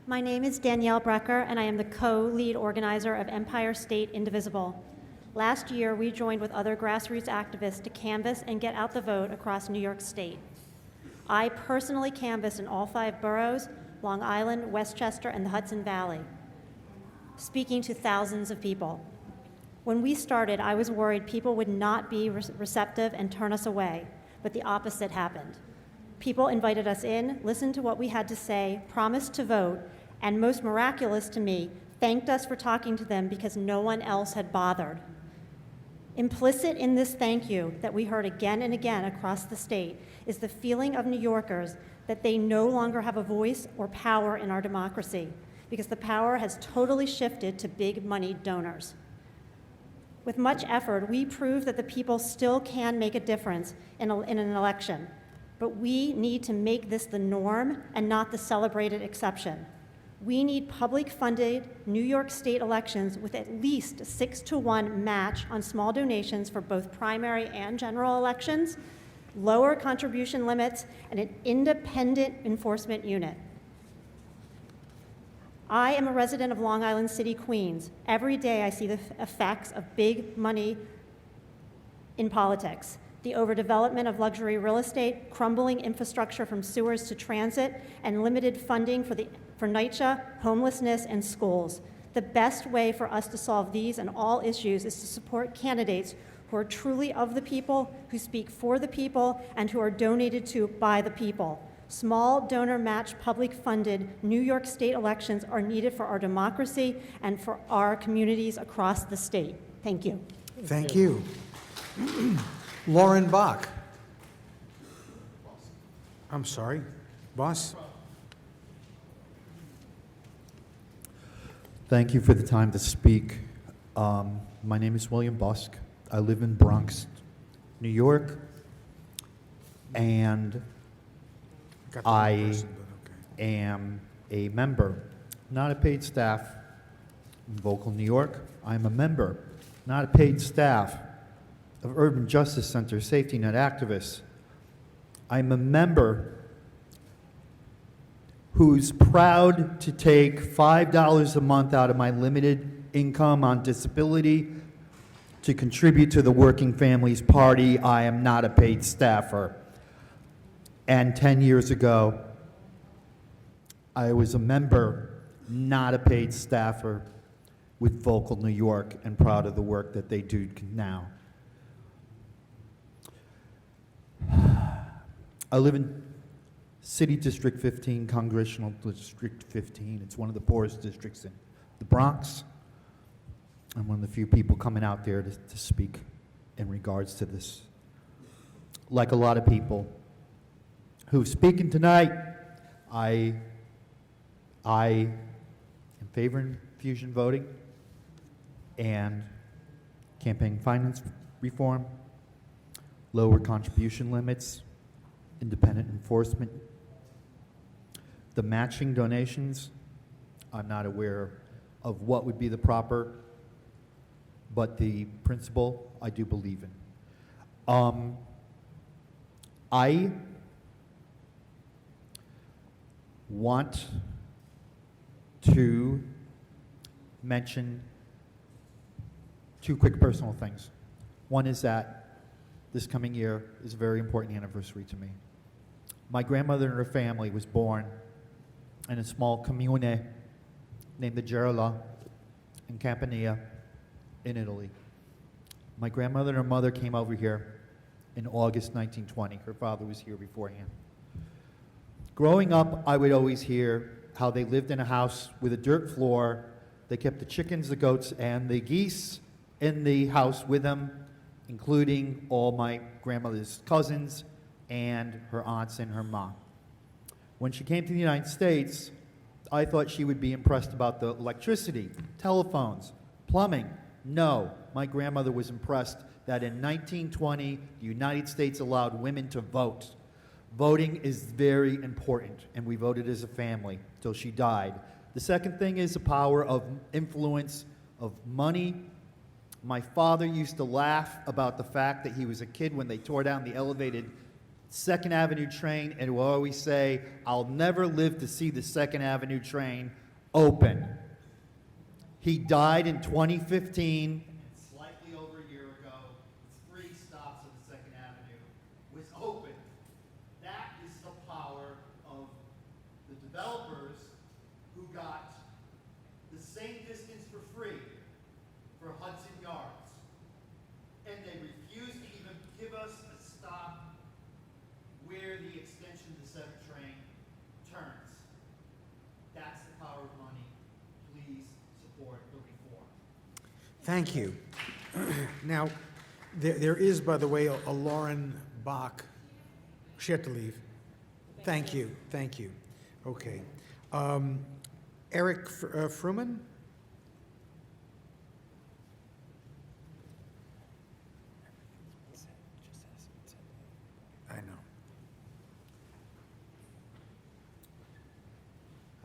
My name is Danielle Brecker, and I am the co-lead organizer of Empire State Indivisible. Last year, we joined with other grassroots activists to canvass and get out the vote across New York State. I personally canvassed in all 5 boroughs, Long Island, Westchester, and the Hudson Valley, speaking to thousands of people. When we started, I was worried people would not be receptive and turn us away, but the opposite happened. People invited us in, listened to what we had to say, promised to vote, and most miraculous to me, thanked us for talking to them because no one else had bothered. Implicit in this thank you that we heard again and again across the state is the feeling of New Yorkers that they no longer have a voice or power in our democracy because the power has totally shifted to big money donors. With much effort, we proved that the people still can make a difference in an election. But we need to make this the norm and not the celebrated exception. We need public-funded New York State elections with at least a 6-to-1 match on small donations for both primary and general elections, lower contribution limits, and an independent enforcement unit. I am a resident of Long Island City, Queens. Every day I see the effects of big money in politics. The overdevelopment of luxury real estate, crumbling infrastructure from sewers to transit, and limited funding for NYCHA, homelessness, and schools. The best way for us to solve these and all issues is to support candidates who are truly of the people, who speak for the people, and who are donated to by the people. Small donor-matched, public-funded New York State elections are needed for our democracy and for our communities across the state. Thank you. Thank you. Lauren Bach. I'm sorry, boss? Thank you for the time to speak. My name is William Busk. I live in Bronx, New York, and I am a member, not a paid staff, in Vocal New York. I'm a member, not a paid staff, of Urban Justice Center Safety Net Activists. I'm a member who's proud to take $5 a month out of my limited income on disability to contribute to the Working Families Party. I am not a paid staffer. And 10 years ago, I was a member, not a paid staffer, with Vocal New York, and proud of the work that they do now. I live in City District 15, Congressional District 15. It's one of the poorest districts in the Bronx. I'm one of the few people coming out there to speak in regards to this. Like a lot of people who's speaking tonight, I am favoring fusion voting and campaign finance reform, lower contribution limits, independent enforcement. The matching donations, I'm not aware of what would be the proper, but the principle I do believe in. I want to mention two quick personal things. One is that this coming year is a very important anniversary to me. My grandmother and her family was born in a small comune named the Gerla in Campania in Italy. My grandmother and her mother came over here in August 1920. Her father was here beforehand. Growing up, I would always hear how they lived in a house with a dirt floor. They kept the chickens, the goats, and the geese in the house with them, including all my grandmother's cousins and her aunts and her mom. When she came to the United States, I thought she would be impressed about the electricity, telephones, plumbing. No, my grandmother was impressed that in 1920, the United States allowed women to vote. Voting is very important, and we voted as a family till she died. The second thing is the power of influence, of money. My father used to laugh about the fact that he was a kid when they tore down the elevated 2nd Avenue train, and would always say, "I'll never live to see the 2nd Avenue train open." He died in 2015. Slightly over a year ago, 3 stops of the 2nd Avenue was open. That is the power of the developers who got the same distance for free for Hudson Yards. And they refused to even give us a stop where the extension of the 7th train turns. That's the power of money. Please support the reform. Thank you. Now, there is, by the way, a Lauren Bach. She had to leave. Thank you. Thank you. Okay. Eric Fruman?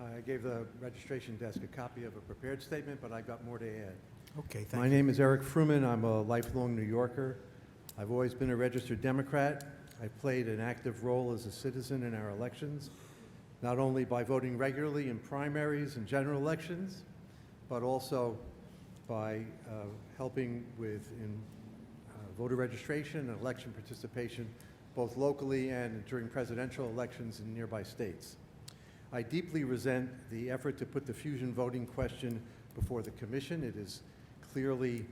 I gave the registration desk a copy of a prepared statement, but I've got more to add. Okay, thank My you. name is Eric Fruman. I'm a lifelong New Yorker. I've always been a registered Democrat. I've played an active role as a citizen in our elections, not only by voting regularly in primaries and general elections, but also by helping with voter registration and election participation, both locally and during presidential elections in nearby states. I deeply resent the effort to put the fusion voting question before the Commission. It is clearly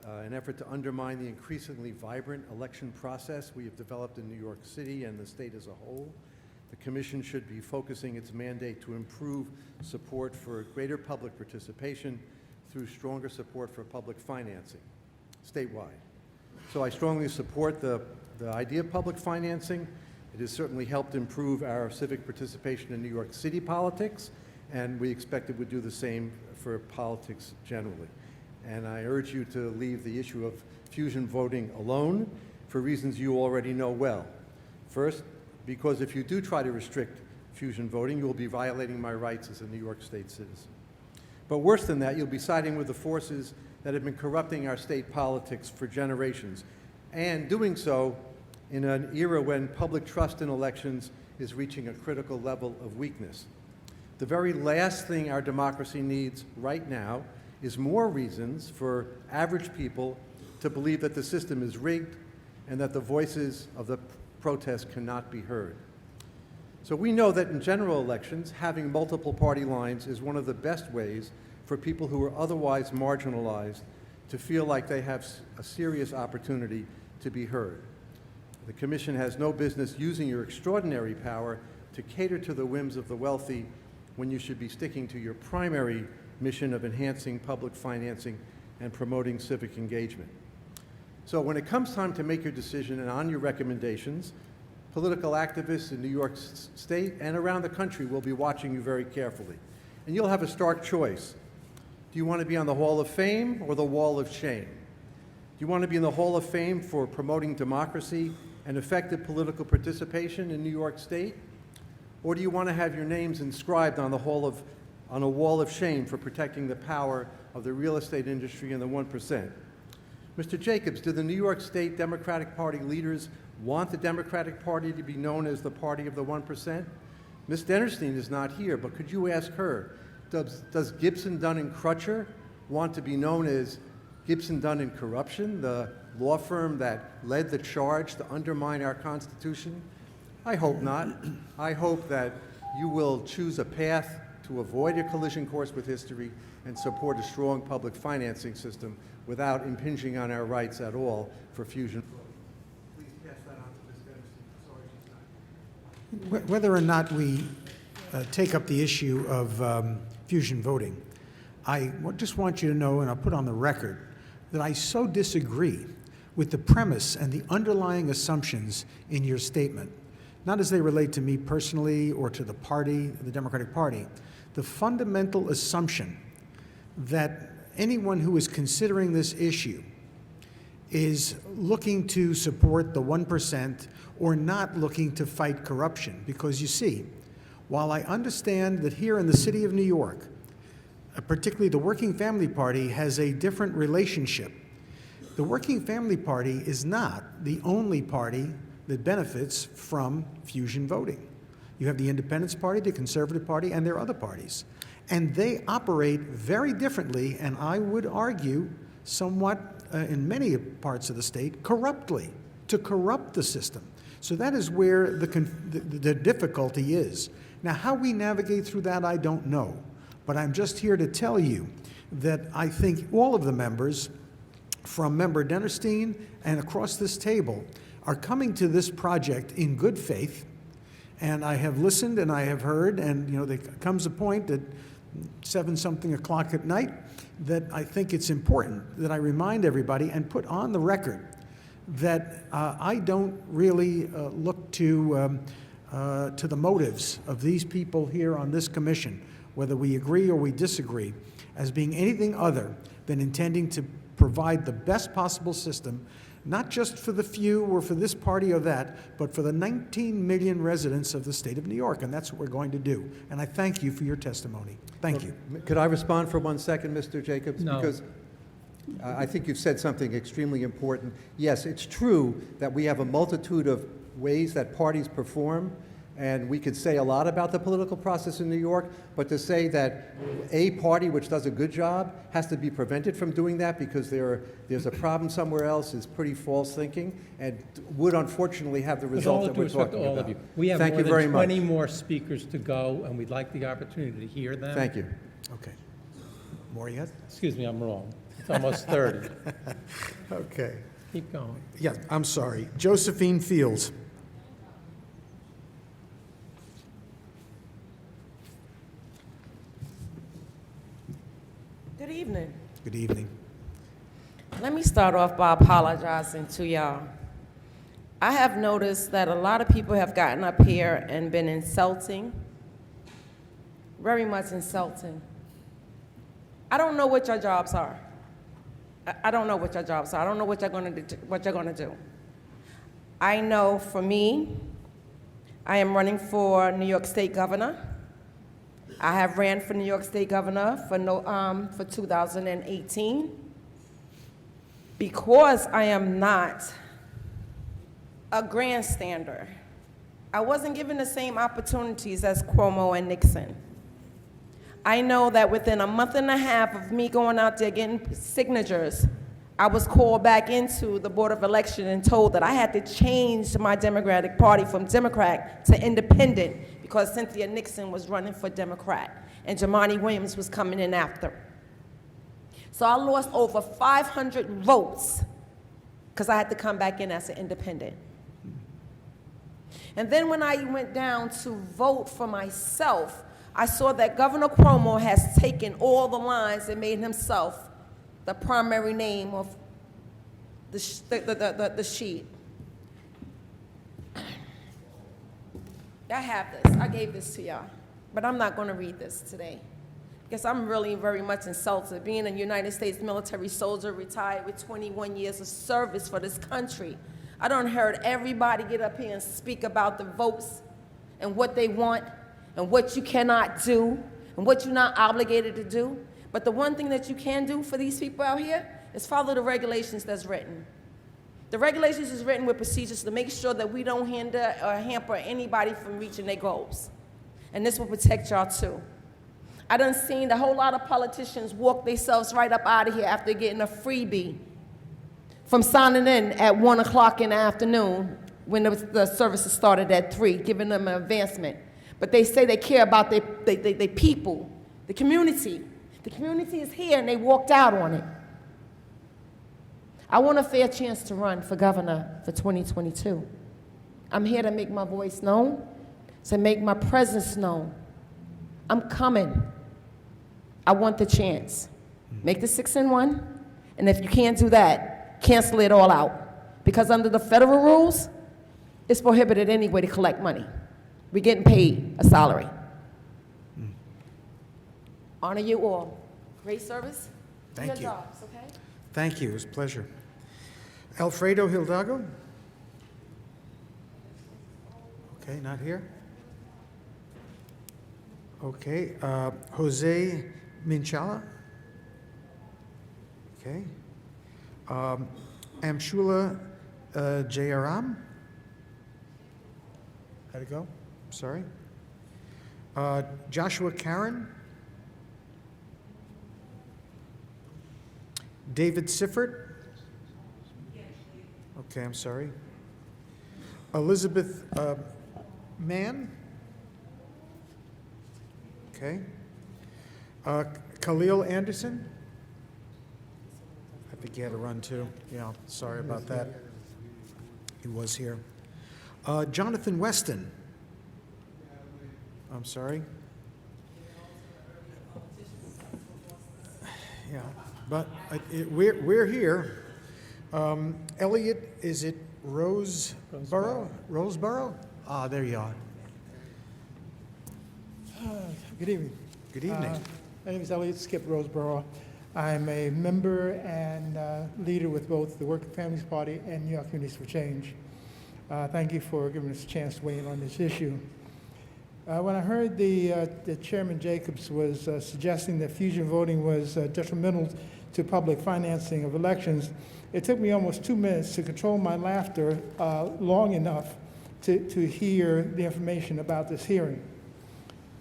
an effort to undermine the increasingly vibrant election process we have developed in New York City and the state as a whole. The Commission should be focusing its mandate to improve support for greater public participation through stronger support for public financing statewide. So I strongly support the idea of public financing. It has certainly helped improve our civic participation in New York City politics, and we expect it would do the same for politics generally. And I urge you to leave the issue of fusion voting alone for reasons you already know well. First, because if you do try to restrict fusion voting, you will be violating my rights as a New York State citizen. But worse than that, you'll be siding with the forces that have been corrupting our state politics for generations, and doing so in an era when public trust in elections is reaching a critical level of weakness. The very last thing our democracy needs right now is more reasons for average people to believe that the system is rigged and that the voices of the protest cannot be heard. So we know that in general elections, having multiple party lines is one of the best ways for people who are otherwise marginalized to feel like they have a serious opportunity to be heard. The Commission has no business using your extraordinary power to cater to the whims of the wealthy when you should be sticking to your primary mission of enhancing public financing and promoting civic engagement. So when it comes time to make your decision and on your recommendations, political activists in New York State and around the country will be watching you very carefully. And you'll have a stark choice. Do you want to be on the Hall of Fame or the Wall of Shame? Do you want to be in the Hall of Fame for promoting democracy and effective political participation in New York State? Or do you want to have your names inscribed on a wall of shame for protecting the power of the real estate industry and the 1%? Mr. Jacobs, do the New York State Democratic Party leaders want the Democratic Party to be known as the party of the 1%? Ms. Dennerstein is not here, but could you ask her, does Gibson, Dunn & Crutcher want to be known as Gibson, Dunn & Corruption, the law firm that led the charge to undermine our Constitution? I hope not. I hope that you will choose a path to avoid a collision course with history and support a strong public financing system without impinging on our rights at all for fusion. Please pass that on to Ms. Dennerstein. Sorry she's not. Whether or not we take up the issue of fusion voting, I just want you to know, and I'll put on the record, that I so disagree with the premise and the underlying assumptions in your statement, not as they relate to me personally or to the party, the Democratic Party. The fundamental assumption that anyone who is considering this issue is looking to support the 1% or not looking to fight corruption. Because you see, while I understand that here in the city of New York, particularly the Working Family Party has a different relationship, the Working Family Party is not the only party that benefits from fusion voting. You have the Independence Party, the Conservative Party, and there are other parties. And they operate very differently, and I would argue somewhat, in many parts of the state, corruptly, to corrupt the system. So that is where the difficulty is. Now, how we navigate through that, I don't know. But I'm just here to tell you that I think all of the members, from Member Dennerstein and across this table, are coming to this project in good faith. And I have listened and I have heard, and there comes a point at 7-something o'clock at night that I think it's important that I remind everybody and put on the record that I don't really look to the motives of these people here on this commission, whether we agree or we disagree, as being anything other than intending to provide the best possible system not just for the few or for this party or that, but for the 19 million residents of the state of New York, and that's what we're going to do. And I thank you for your testimony. Thank you. Could I respond for 1 second, Mr. Jacobs? No. Because I think you've said something extremely important. Yes, it's true that we have a multitude of ways that parties perform, and we could say a lot about the political process in New York, but to say that a party which does a good job has to be prevented from doing that because there's a problem somewhere else is pretty false thinking and would unfortunately have the With all result that due we're respect to talking all about. of you, we have Thank more you very than much. 20 more speakers to go, and we'd like the opportunity to hear them. Thank you. Okay. More yet? Excuse me, I'm wrong. It's almost 30. Okay. Keep going. Yeah, I'm sorry. Josephine Fields. Good evening. Good evening. Let me start off by apologizing to y'all. I have noticed that a lot of people have gotten up here and been insulting, very much insulting. I don't know what your jobs are. I don't know what your jobs are. I don't know what you're going to do. I know for me, I am running for New York State Governor. I have ran for New York State Governor for 2018. Because I am not a grandstander, I wasn't given the same opportunities as Cuomo and Nixon. I know that within a month and a half of me going out there getting signatures, I was called back into the Board of Election and told that I had to change my Democratic Party from Democrat to Independent because Cynthia Nixon was running for Democrat and Jumaane Williams was coming in after. So I lost over 500 votes because I had to come back in as an independent. And then when I went down to vote for myself, I saw that Governor Cuomo has taken all the lines and made himself the primary name of the sheet. I have this. I gave this to y'all, but I'm not going to read this today because I'm really very much insulted. Being a United States military soldier, retired with 21 years of service for this country, I done heard everybody get up here and speak about the votes and what they want and what you cannot do and what you're not obligated to do. But the one thing that you can do for these people out here is follow the regulations that's written. The regulations is written with procedures to make sure that we don't hinder or hamper anybody from reaching their goals. And this will protect y'all too. I done seen a whole lot of politicians walk themselves right up out of here after getting a freebie from signing in at 1 o'clock in the afternoon when the services started at 3, giving them an advancement. But they say they care about their people, the community. The community is here and they walked out on it. I want a fair chance to run for governor for 2022. I'm here to make my voice known, to make my presence known. I'm coming. I want the chance. Make the 6 and 1, and if you can't do that, cancel it all out. Because under the federal rules, it's prohibited anyway to collect money. We're getting paid a salary. Honor you all. Great service. Thank Your you. jobs, okay? Thank you. It was a pleasure. Alfredo Hidalgo? Okay, not here. Okay. Jose Minchala? Okay. Amshula Jayaram? How'd it go? Sorry. Joshua Karen? David Siffert? Okay, I'm sorry. Elizabeth Mann? Okay. Khalil Anderson? I think he had to run too. Yeah, sorry about that. He was here. Jonathan Weston? I'm sorry. Yeah, but we're here. Elliot, is it Roseboro? Roseboro? Ah, there you are. Good evening. Good evening. My name is Elliot Skip Roseboro. I'm a member and leader with both the Working Families Party and New York Communities for Change. Thank you for giving us a chance to weigh in on this issue. When I heard that Chairman Jacobs was suggesting that fusion voting was detrimental to public financing of elections, it took me almost 2 minutes to control my laughter long enough to hear the information about this hearing.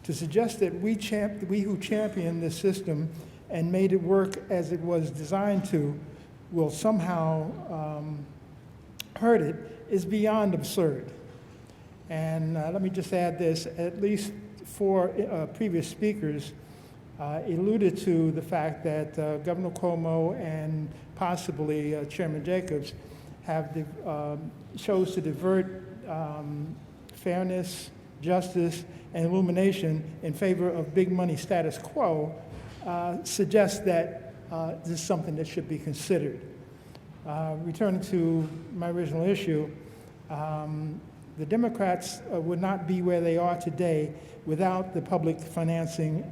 To suggest that we who championed this system and made it work as it was designed to will somehow hurt it is beyond absurd. And let me just add this, at least 4 previous speakers alluded to the fact that Governor Cuomo and possibly Chairman Jacobs have chose to divert fairness, justice, and illumination in favor of big money status quo, suggests that this is something that should be considered. Returning to my original issue, the Democrats would not be where they are today without the public financing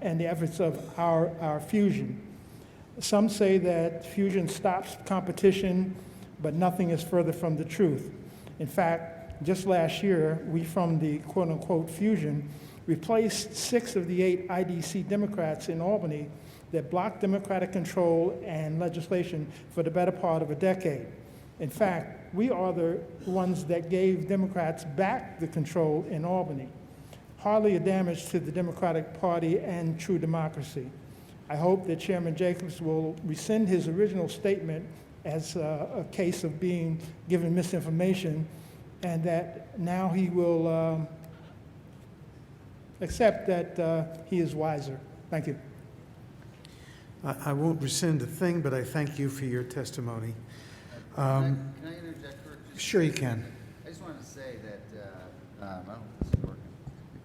and the efforts of our fusion. Some say that fusion stops competition, but nothing is further from the truth. In fact, just last year, we from the quote-unquote fusion replaced 6 of the 8 IDC Democrats in Albany that blocked Democratic control and legislation for the better part of a decade. In fact, we are the ones that gave Democrats back the control in Albany. Hardly a damage to the Democratic Party and true democracy. I hope that Chairman Jacobs will rescind his original statement as a case of being given misinformation, and that now he will accept that he is wiser. Thank you. I won't rescind a thing, but I thank you for your testimony. Can I interject for just Sure you can. I just wanted to say that, I don't know if this is working,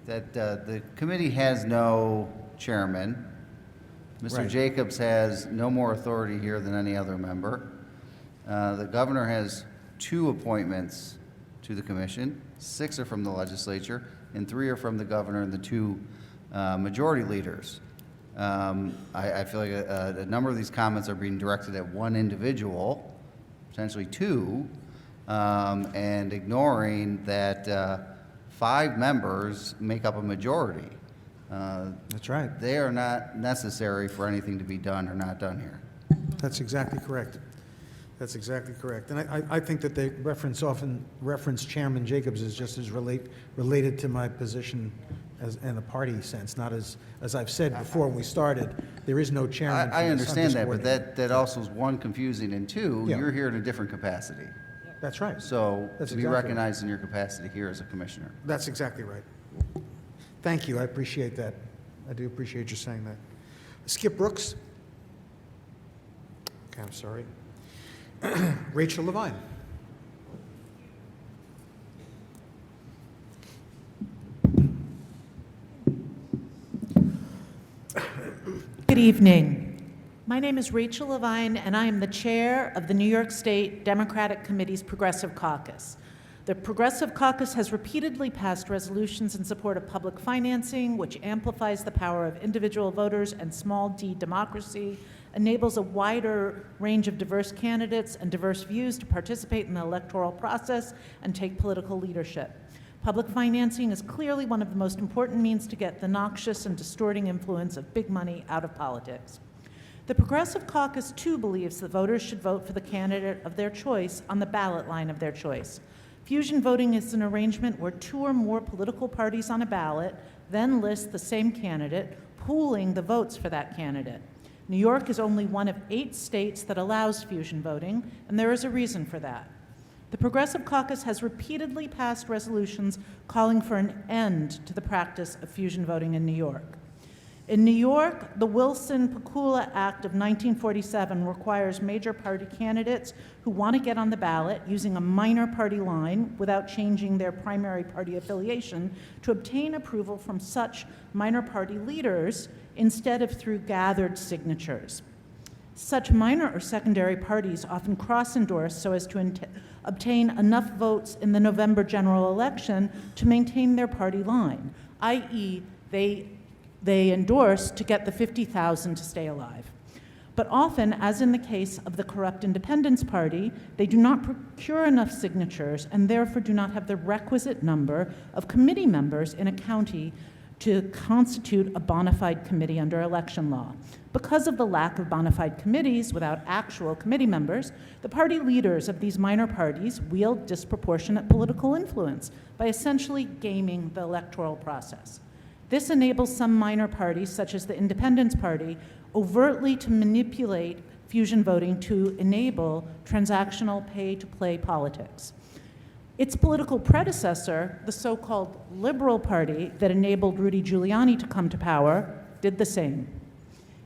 that the committee has no chairman. Mr. Right. Jacobs has no more authority here than any other member. The governor has 2 appointments to the commission. 6 are from the legislature, and 3 are from the governor and the 2 majority leaders. I feel like a number of these comments are being directed at one individual, potentially 2, and ignoring that 5 members make up a majority. That's right. They are not necessary for anything to be done or not done here. That's exactly correct. That's exactly correct. And I think that they often reference Chairman Jacobs as just as related to my position as in a party sense, not as I've said before when we started, there is no chairman. I understand that, but coordinator. that also is 1, confusing, and 2, Yeah. you're here in a different capacity. That's right. So That's to be exactly right. recognized in your capacity here as a commissioner. That's exactly right. Thank you. I appreciate that. I do appreciate you saying that. Skip Brooks. Okay, I'm sorry. Rachel Levine. Good evening. My name is Rachel Levine, and I am the chair of the New York State Democratic Committee's Progressive Caucus. The Progressive Caucus has repeatedly passed resolutions in support of public financing, which amplifies the power of individual voters and small d democracy, enables a wider range of diverse candidates and diverse views to participate in the electoral process and take political leadership. Public financing is clearly one of the most important means to get the noxious and distorting influence of big money out of politics. The Progressive Caucus, too, believes that voters should vote for the candidate of their choice on the ballot line of their choice. Fusion voting is an arrangement where 2 or more political parties on a ballot then list the same candidate, pooling the votes for that candidate. New York is only one of 8 states that allows fusion voting, and there is a reason for that. The Progressive Caucus has repeatedly passed resolutions calling for an end to the practice of fusion voting in New York. In New York, the Wilson-Pakula Act of 1947 requires major party candidates who want to get on the ballot using a minor party line without changing their primary party affiliation to obtain approval from such minor party leaders instead of through gathered signatures. Such minor or secondary parties often cross-endorse so as to obtain enough votes in the November general election to maintain their party line, i.e., they endorse to get the 50,000 to stay alive. But often, as in the case of the corrupt Independence Party, they do not procure enough signatures and therefore do not have the requisite number of committee members in a county to constitute a bona fide committee under election law. Because of the lack of bona fide committees without actual committee members, the party leaders of these minor parties wield disproportionate political influence by essentially gaming the electoral process. This enables some minor parties, such as the Independence Party, overtly to manipulate fusion voting to enable transactional pay-to-play politics. Its political predecessor, the so-called Liberal Party that enabled Rudy Giuliani to come to power, did the same.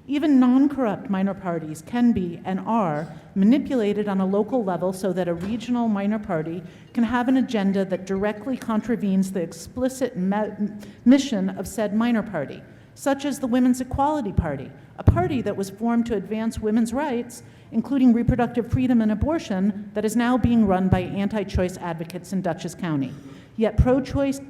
Even non-corrupt minor parties can be and are manipulated on a local level so that a regional minor party can have an agenda that directly contravenes the explicit mission of said minor party, such as the Women's Equality Party, a party that was formed to advance women's rights, including reproductive freedom and abortion, that is now being run by anti-choice advocates in Dutchess County. Yet pro-choice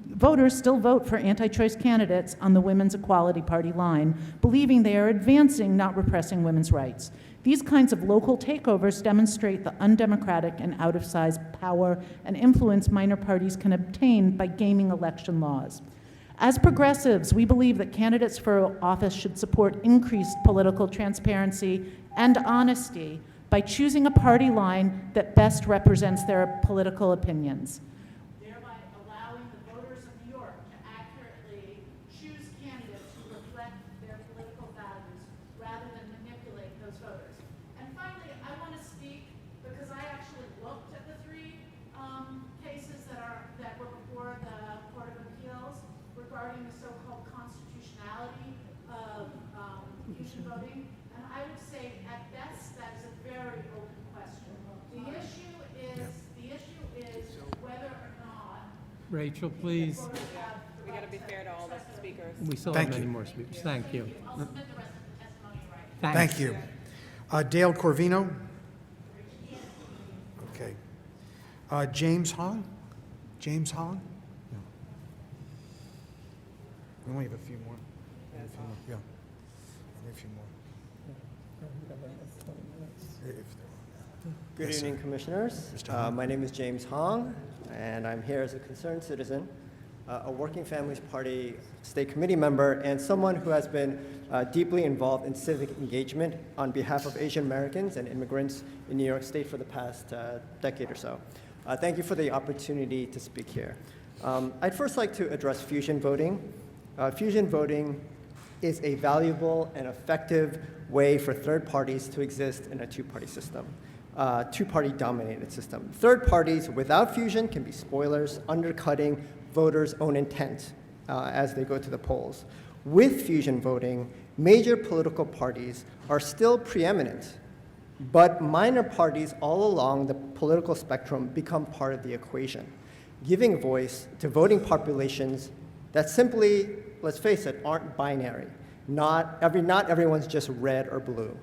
voters still vote for anti-choice candidates on the Women's Equality Party line, believing they are advancing, not repressing women's rights. These kinds of local takeovers demonstrate the undemocratic and out-of-size power and influence minor parties can obtain by gaming election laws. As progressives, we believe that candidates for office should support increased political transparency and honesty by choosing a party line that best represents their political opinions, thereby allowing the voters of New York to accurately choose candidates who reflect their political values rather than manipulate those voters. And finally, I want to speak because I actually looked at the three cases that were before the Court of Appeals regarding the so-called constitutionality of fusion voting, and I would say at best that is a very open question. The issue is whether or not. Rachel, please. We got to be fair to all the speakers. We still Thank have many you. more speakers. Thank you. I'll submit the rest of the testimony right. Thanks. Thank you. Dale Corvino? Okay. James Hong? James Hong? No. We only have a few more. Yeah. Only a few more. Good evening, Commissioners. Mr. Hong. My name is James Hong, and I'm here as a concerned citizen, a Working Families Party State Committee member, and someone who has been deeply involved in civic engagement on behalf of Asian Americans and immigrants in New York State for the past decade or so. Thank you for the opportunity to speak here. I'd first like to address fusion voting. Fusion voting is a valuable and effective way for third parties to exist in a two-party system, two-party dominated system. Third parties without fusion can be spoilers, undercutting voters' own intent as they go to the polls. With fusion voting, major political parties are still preeminent, but minor parties all along the political spectrum become part of the equation, giving voice to voting populations that simply, let's face it, aren't binary. Not everyone's just red or blue.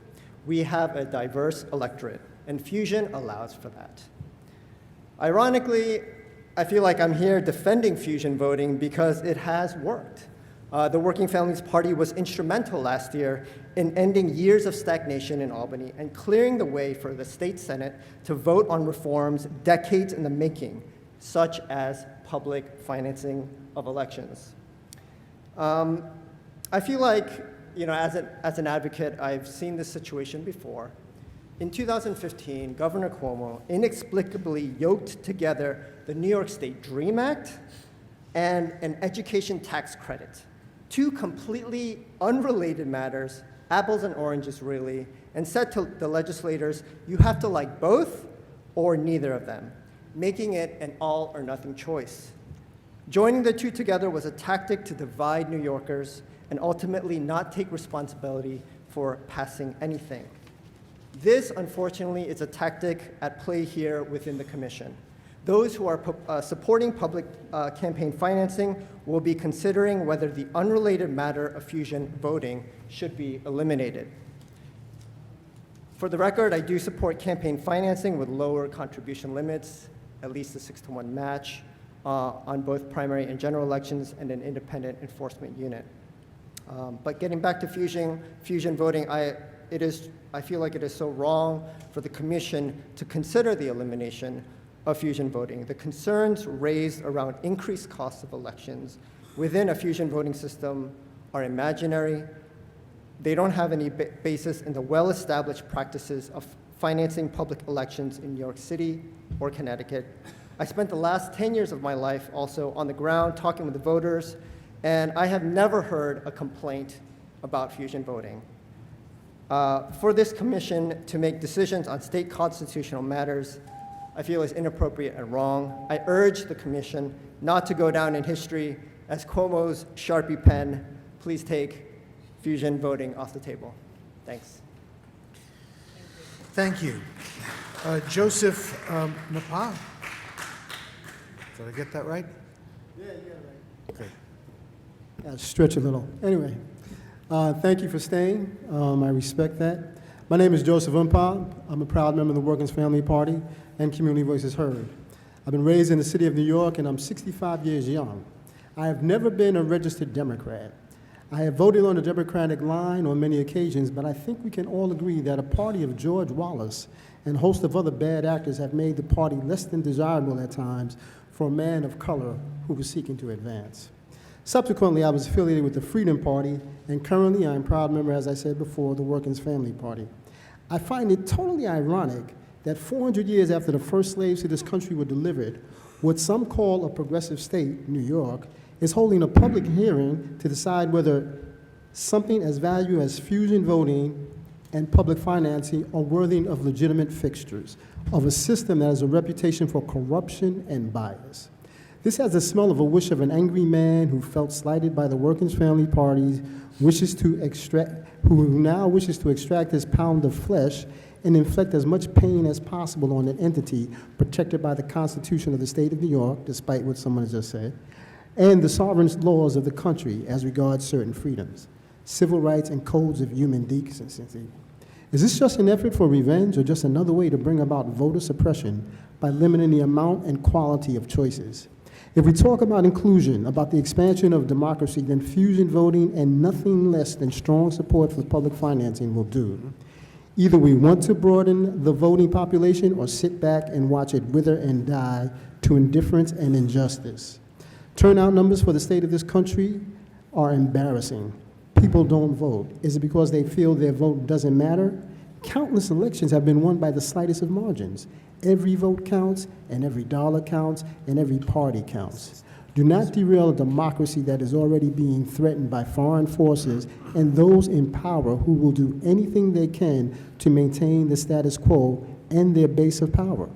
We have a diverse electorate, and fusion allows for that. Ironically, I feel like I'm here defending fusion voting because it has worked. The Working Families Party was instrumental last year in ending years of stagnation in Albany and clearing the way for the state Senate to vote on reforms decades in the making, such as public financing of elections. I feel like, as an advocate, I've seen this situation before. In 2015, Governor Cuomo inexplicably yoked together the New York State DREAM Act and an education tax credit, two completely unrelated matters, apples and oranges really, and said to the legislators, you have to like both or neither of them, making it an all or nothing choice. Joining the two together was a tactic to divide New Yorkers and ultimately not take responsibility for passing anything. This, unfortunately, is a tactic at play here within the Commission. Those who are supporting public campaign financing will be considering whether the unrelated matter of fusion voting should be eliminated. For the record, I do support campaign financing with lower contribution limits, at least a 6-to-1 match on both primary and general elections, and an independent enforcement unit. But getting back to fusion voting, I feel like it is so wrong for the commission to consider the elimination of fusion voting. The concerns raised around increased costs of elections within a fusion voting system are imaginary. They don't have any basis in the well-established practices of financing public elections in New York City or Connecticut. I spent the last 10 years of my life also on the ground talking with the voters, and I have never heard a complaint about fusion voting. For this commission to make decisions on state constitutional matters, I feel is inappropriate and wrong. I urge the commission not to go down in history as Cuomo's Sharpie pen. Please take fusion voting off the table. Thanks. Thank you. Joseph Napa? Did I get that right? Yeah, right. Good. Stretch a little. Anyway, thank you for staying. I respect that. My name is Joseph Umpa. I'm a proud member of the Workers' Family Party and Community Voices Heard. I've been raised in the city of New York, and I'm 65 years young. I have never been a registered Democrat. I have voted on the Democratic line on many occasions, but I think we can all agree that a party of George Wallace and a host of other bad actors have made the party less than desirable at times for a man of color who was seeking to advance. Subsequently, I was affiliated with the Freedom Party, and currently I'm a proud member, as I said before, of the Workers' Family Party. I find it totally ironic that 400 years after the first slaves to this country were delivered, what some call a progressive state, New York, is holding a public hearing to decide whether something as valuable as fusion voting and public financing are worthy of legitimate fixtures of a system that has a reputation for corruption and bias. This has the smell of a wish of an angry man who felt slighted by the Workers' Family Party, who now wishes to extract his pound of flesh and inflict as much pain as possible on an entity protected by the Constitution of the state of New York, despite what someone has just said, and the sovereign laws of the country as regards certain freedoms, civil rights, and codes of human decency. Is this just an effort for revenge or just another way to bring about voter suppression by limiting the amount and quality of choices? If we talk about inclusion, about the expansion of democracy, then fusion voting and nothing less than strong support for public financing will do. Either we want to broaden the voting population or sit back and watch it wither and die to indifference and injustice. Turnout numbers for the state of this country are embarrassing. People don't vote. Is it because they feel their vote doesn't matter? Countless elections have been won by the slightest of margins. Every vote counts, and every dollar counts, and every party counts. Do not derail a democracy that is already being threatened by foreign forces and those in power who will do anything they can to maintain the status quo and their base of power.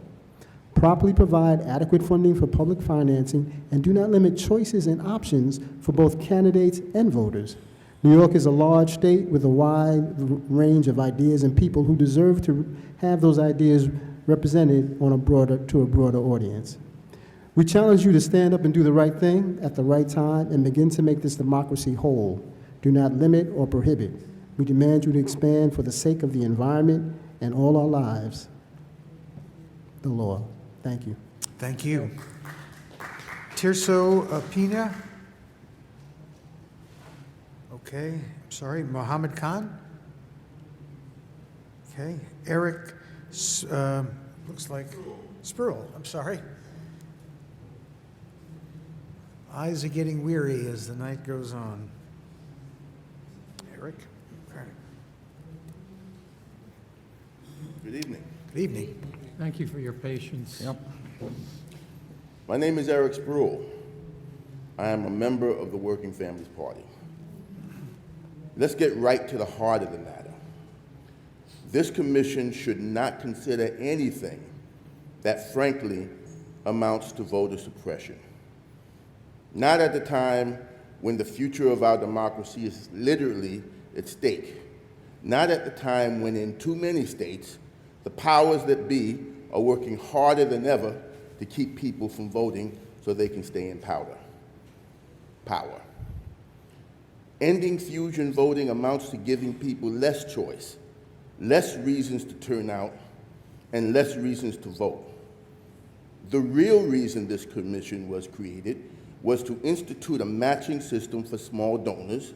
Properly provide adequate funding for public financing, and do not limit choices and options for both candidates and voters. New York is a large state with a wide range of ideas and people who deserve to have those ideas represented to a broader audience. We challenge you to stand up and do the right thing at the right time and begin to make this democracy whole. Do not limit or prohibit. We demand you to expand for the sake of the environment and all our lives. The law. Thank you. Thank you. Tirso Pina? Okay, sorry, Mohammed Khan? Okay, Eric, looks like Spruill, I'm sorry. Eyes are getting weary as the night goes on. Eric? Okay. Good evening. Good evening. Thank you for your patience. Yep. My name is Eric Spruill. I am a member of the Working Families Party. Let's get right to the heart of the matter. This commission should not consider anything that frankly amounts to voter suppression. Not at the time when the future of our democracy is literally at stake. Not at the time when in too many states, the powers that be are working harder than ever to keep people from voting so they can stay in power. Ending fusion voting amounts to giving people less choice, less reasons to turn out, and less reasons to vote. The real reason this commission was created was to institute a matching system for small donors,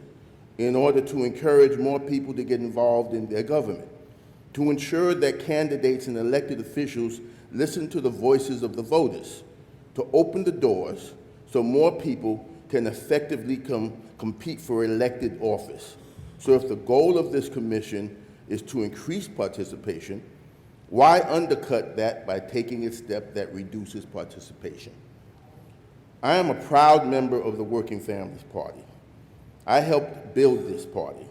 in order to encourage more people to get involved in their government, to ensure that candidates and elected officials listen to the voices of the voters, to open the doors so more people can effectively compete for elected office. So if the goal of this commission is to increase participation, why undercut that by taking a step that reduces participation? I am a proud member of the Working Families Party. I helped build this party.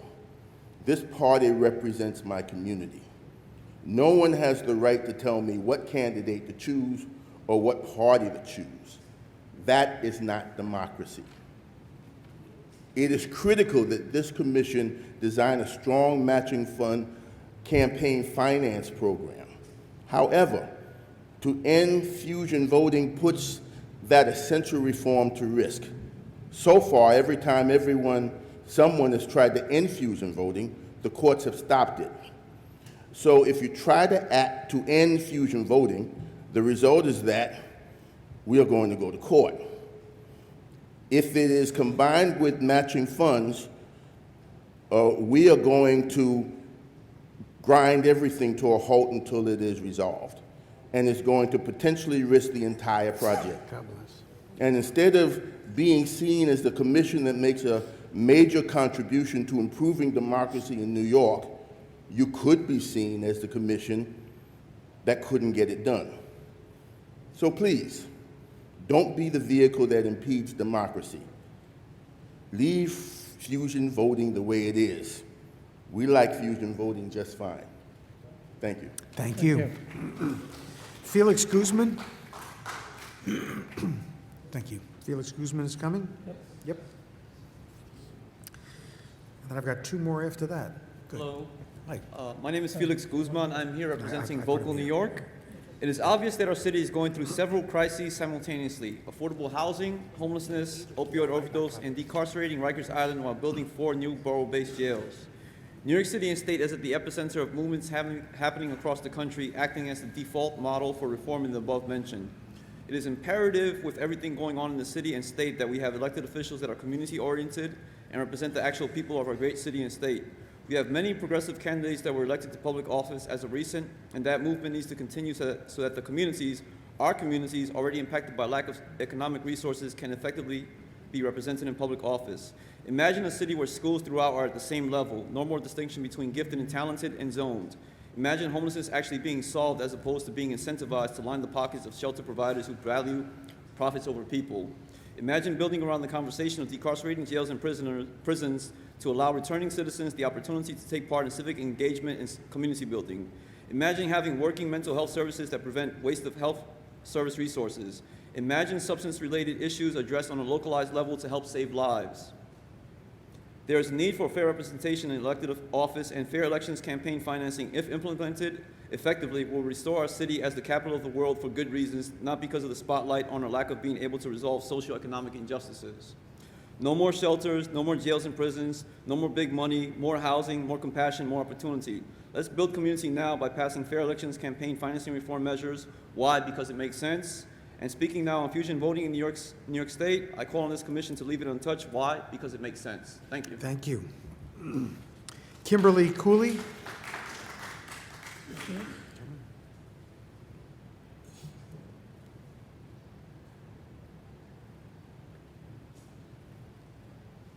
This party represents my community. No one has the right to tell me what candidate to choose or what party to choose. That is not democracy. It is critical that this commission design a strong matching fund campaign finance program. However, to end fusion voting puts that essential reform to risk. So far, every time someone has tried to end fusion voting, the courts have stopped it. So if you try to act to end fusion voting, the result is that we are going to go to court. If it is combined with matching funds, we are going to grind everything to a halt until it is resolved. And it's going to potentially risk the entire project. And instead of being seen as the commission that makes a major contribution to improving democracy in New York, you could be seen as the commission that couldn't get it done. So please, don't be the vehicle that impedes democracy. Leave fusion voting the way it is. We like fusion voting just fine. Thank you. Thank you. Felix Guzman. Thank you. Felix Guzman is coming? Yep. And then I've got two more after that. Good. Hello. Hi. My name is Felix Guzman. I'm here representing Vocal New York. It is obvious that our city is going through several crises simultaneously: affordable housing, homelessness, opioid overdose, and decarcerating Rikers Island while building 4 new borough-based jails. New York City and state is at the epicenter of movements happening across the country, acting as the default model for reform in the above mentioned. It is imperative, with everything going on in the city and state, that we have elected officials that are community-oriented and represent the actual people of our great city and state. We have many progressive candidates that were elected to public office as of recent, and that movement needs to continue so that the communities, our communities, already impacted by lack of economic resources, can effectively be represented in public office. Imagine a city where schools throughout are at the same level, no more distinction between gifted and talented and zoned. Imagine homelessness actually being solved as opposed to being incentivized to line the pockets of shelter providers who value profits over people. Imagine building around the conversation of decarcerating jails and prisons to allow returning citizens the opportunity to take part in civic engagement and community building. Imagine having working mental health services that prevent waste of health service resources. Imagine substance-related issues addressed on a localized level to help save lives. There is a need for fair representation in elected office, and fair elections campaign financing, if implemented effectively, will restore our city as the capital of the world for good reasons, not because of the spotlight on our lack of being able to resolve socioeconomic injustices. No more shelters, no more jails and prisons, no more big money, more housing, more compassion, more opportunity. Let's build community now by passing fair elections campaign financing reform measures. Why? Because it makes sense. And speaking now on fusion voting in New York State, I call on this commission to leave it untouched. Why? Because it makes sense. Thank you. Thank you. Kimberly Cooley.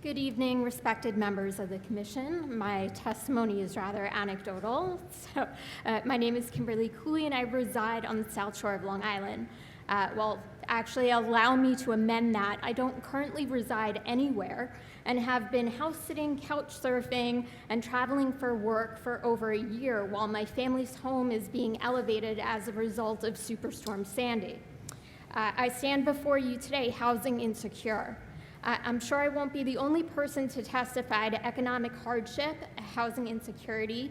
Good evening, respected members of the Commission. My testimony is rather anecdotal. My name is Kimberly Cooley, and I reside on the South Shore of Long Island. Actually, allow me to amend that. I don't currently reside anywhere and have been house-sitting, couch surfing, and traveling for work for over a year while my family's home is being elevated as a result of Superstorm Sandy. I stand before you today housing insecure. I'm sure I won't be the only person to testify to economic hardship, housing insecurity,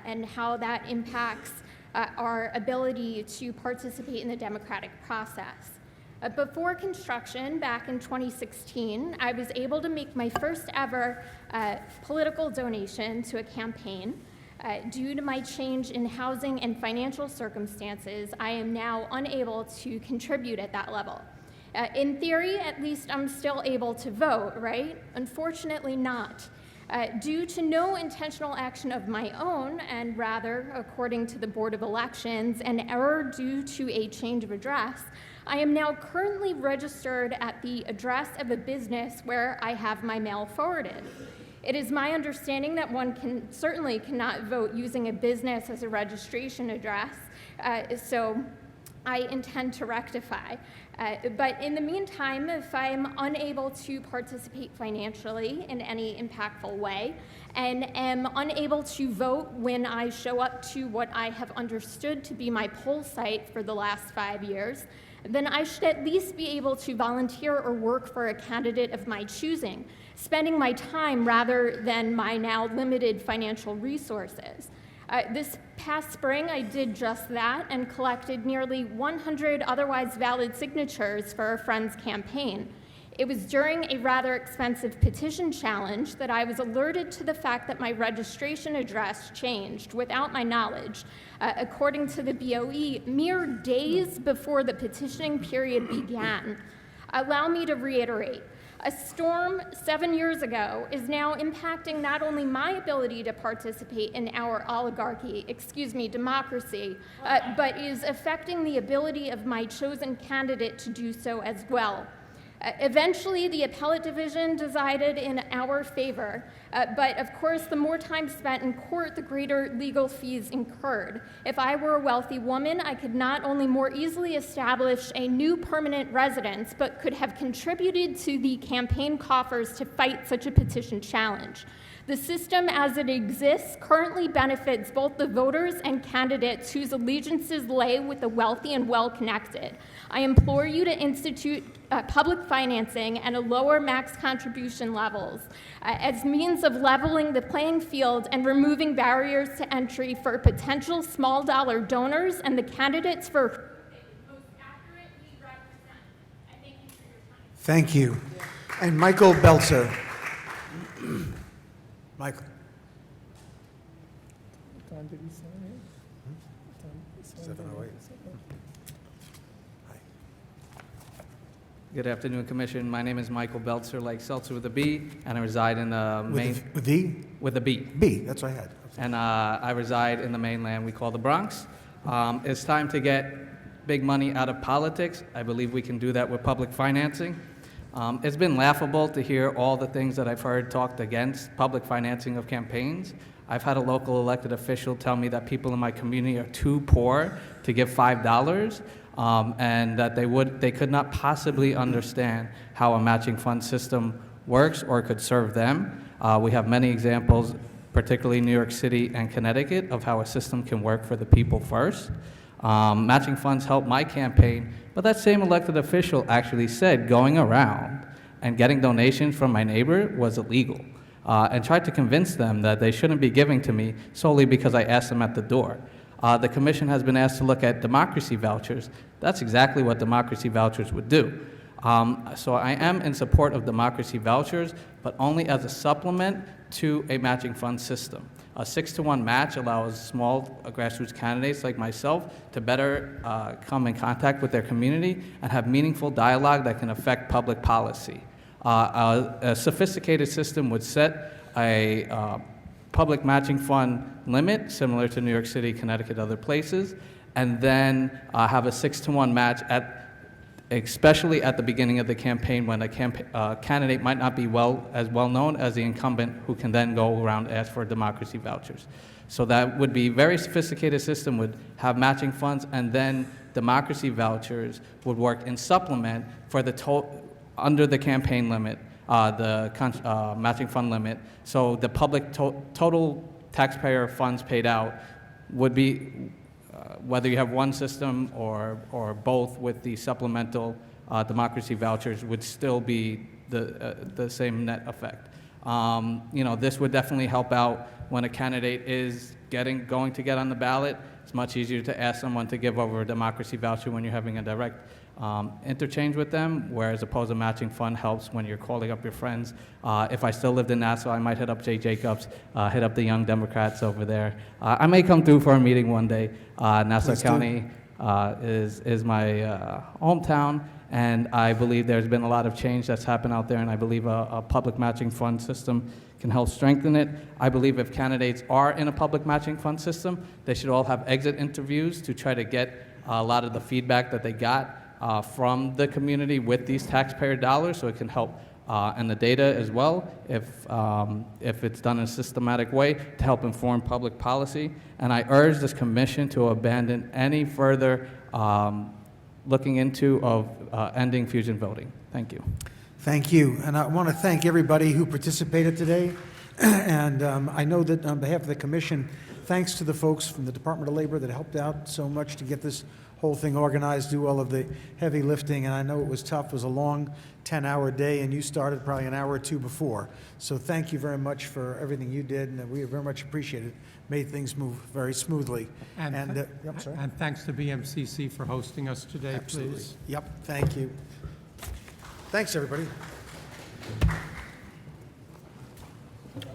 and how that impacts our ability to participate in the democratic process. Before construction, back in 2016, I was able to make my first ever political donation to a campaign. Due to my change in housing and financial circumstances, I am now unable to contribute at that level. In theory, at least I'm still able to vote, right? Unfortunately not. Due to no intentional action of my own, and rather, according to the Board of Elections, an error due to a change of address, I am now currently registered at the address of a business where I have my mail forwarded. It is my understanding that one certainly cannot vote using a business as a registration address, so I intend to rectify. But in the meantime, if I'm unable to participate financially in any impactful way and am unable to vote when I show up to what I have understood to be my poll site for the last 5 years, then I should at least be able to volunteer or work for a candidate of my choosing, spending my time rather than my now limited financial resources. This past spring, I did just that and collected nearly 100 otherwise valid signatures for a friend's campaign. It was during a rather expensive petition challenge that I was alerted to the fact that my registration address changed without my knowledge, according to the BOE, mere days before the petitioning period began. Allow me to reiterate. A storm 7 years ago is now impacting not only my ability to participate in our democracy, but is affecting the ability of my chosen candidate to do so as well. Eventually, the appellate division decided in our favor, but of course, the more time spent in court, the greater legal fees incurred. If I were a wealthy woman, I could not only more easily establish a new permanent residence, but could have contributed to the campaign coffers to fight such a petition challenge. The system as it exists currently benefits both the voters and candidates whose allegiances lay with the wealthy and well-connected. I implore you to institute public financing and a lower max contribution levels as means of leveling the playing field and removing barriers to entry for potential small dollar donors and the candidates for most accurately represent. I thank you for your time. Thank you. And Michael Belzer. Michael. What time did he say? 7:08. Good afternoon, Commission. My name is Michael Belzer, like Seltzer with a B, and I reside in the main... With the? With a B. B, that's what I had. And I reside in the mainland we call the Bronx. It's time to get big money out of politics. I believe we can do that with public financing. It's been laughable to hear all the things that I've heard talked against public financing of campaigns. I've had a local elected official tell me that people in my community are too poor to give $5, and that they could not possibly understand how a matching fund system works or could serve them. We have many examples, particularly New York City and Connecticut, of how a system can work for the people first. Matching funds helped my campaign, but that same elected official actually said going around and getting donations from my neighbor was illegal, and tried to convince them that they shouldn't be giving to me solely because I asked them at the door. The Commission has been asked to look at democracy vouchers. That's exactly what democracy vouchers would do. So I am in support of democracy vouchers, but only as a supplement to a matching fund system. A 6-to-1 match allows small grassroots candidates like myself to better come in contact with their community and have meaningful dialogue that can affect public policy. A sophisticated system would set a public matching fund limit, similar to New York City, Connecticut, other places, and then have a 6-to-1 match especially at the beginning of the campaign when a candidate might not be as well known as the incumbent, who can then go around and ask for democracy vouchers. So that would be a very sophisticated system, would have matching funds, and then democracy vouchers would work in supplement for the under the campaign limit, the matching fund limit. So the public total taxpayer funds paid out would be whether you have one system or both with the supplemental democracy vouchers would still be the same net effect. This would definitely help out when a candidate is going to get on the ballot. It's much easier to ask someone to give over a democracy voucher when you're having a direct interchange with them, whereas opposed to matching fund helps when you're calling up your friends. If I still lived in Nassau, I might hit up Jay Jacobs, hit up the Young Democrats over there. I may come through for a meeting one day. Nassau County is my hometown, And I believe there's been a lot of change that's happened out there, and I believe a public matching fund system can help strengthen it. I believe if candidates are in a public matching fund system, they should all have exit interviews to try to get a lot of the feedback that they got from the community with these taxpayer dollars, so it can help and the data as well, if it's done in a systematic way, to help inform public policy. And I urge this commission to abandon any further looking into of ending fusion voting. Thank you. Thank you. And I want to thank everybody who participated today. And I know that on behalf of the commission, thanks to the folks from the Department of Labor that helped out so much to get this whole thing organized, do all of the heavy lifting. And I know it was tough. It was a long 10-hour day, and you started probably an hour or two before. So thank you very much for everything you did, and we very much appreciate it. Made things move very smoothly. And, I'm sorry. and thanks to BMCC for hosting us today, Absolutely. please. Yep, thank you. Thanks, everybody.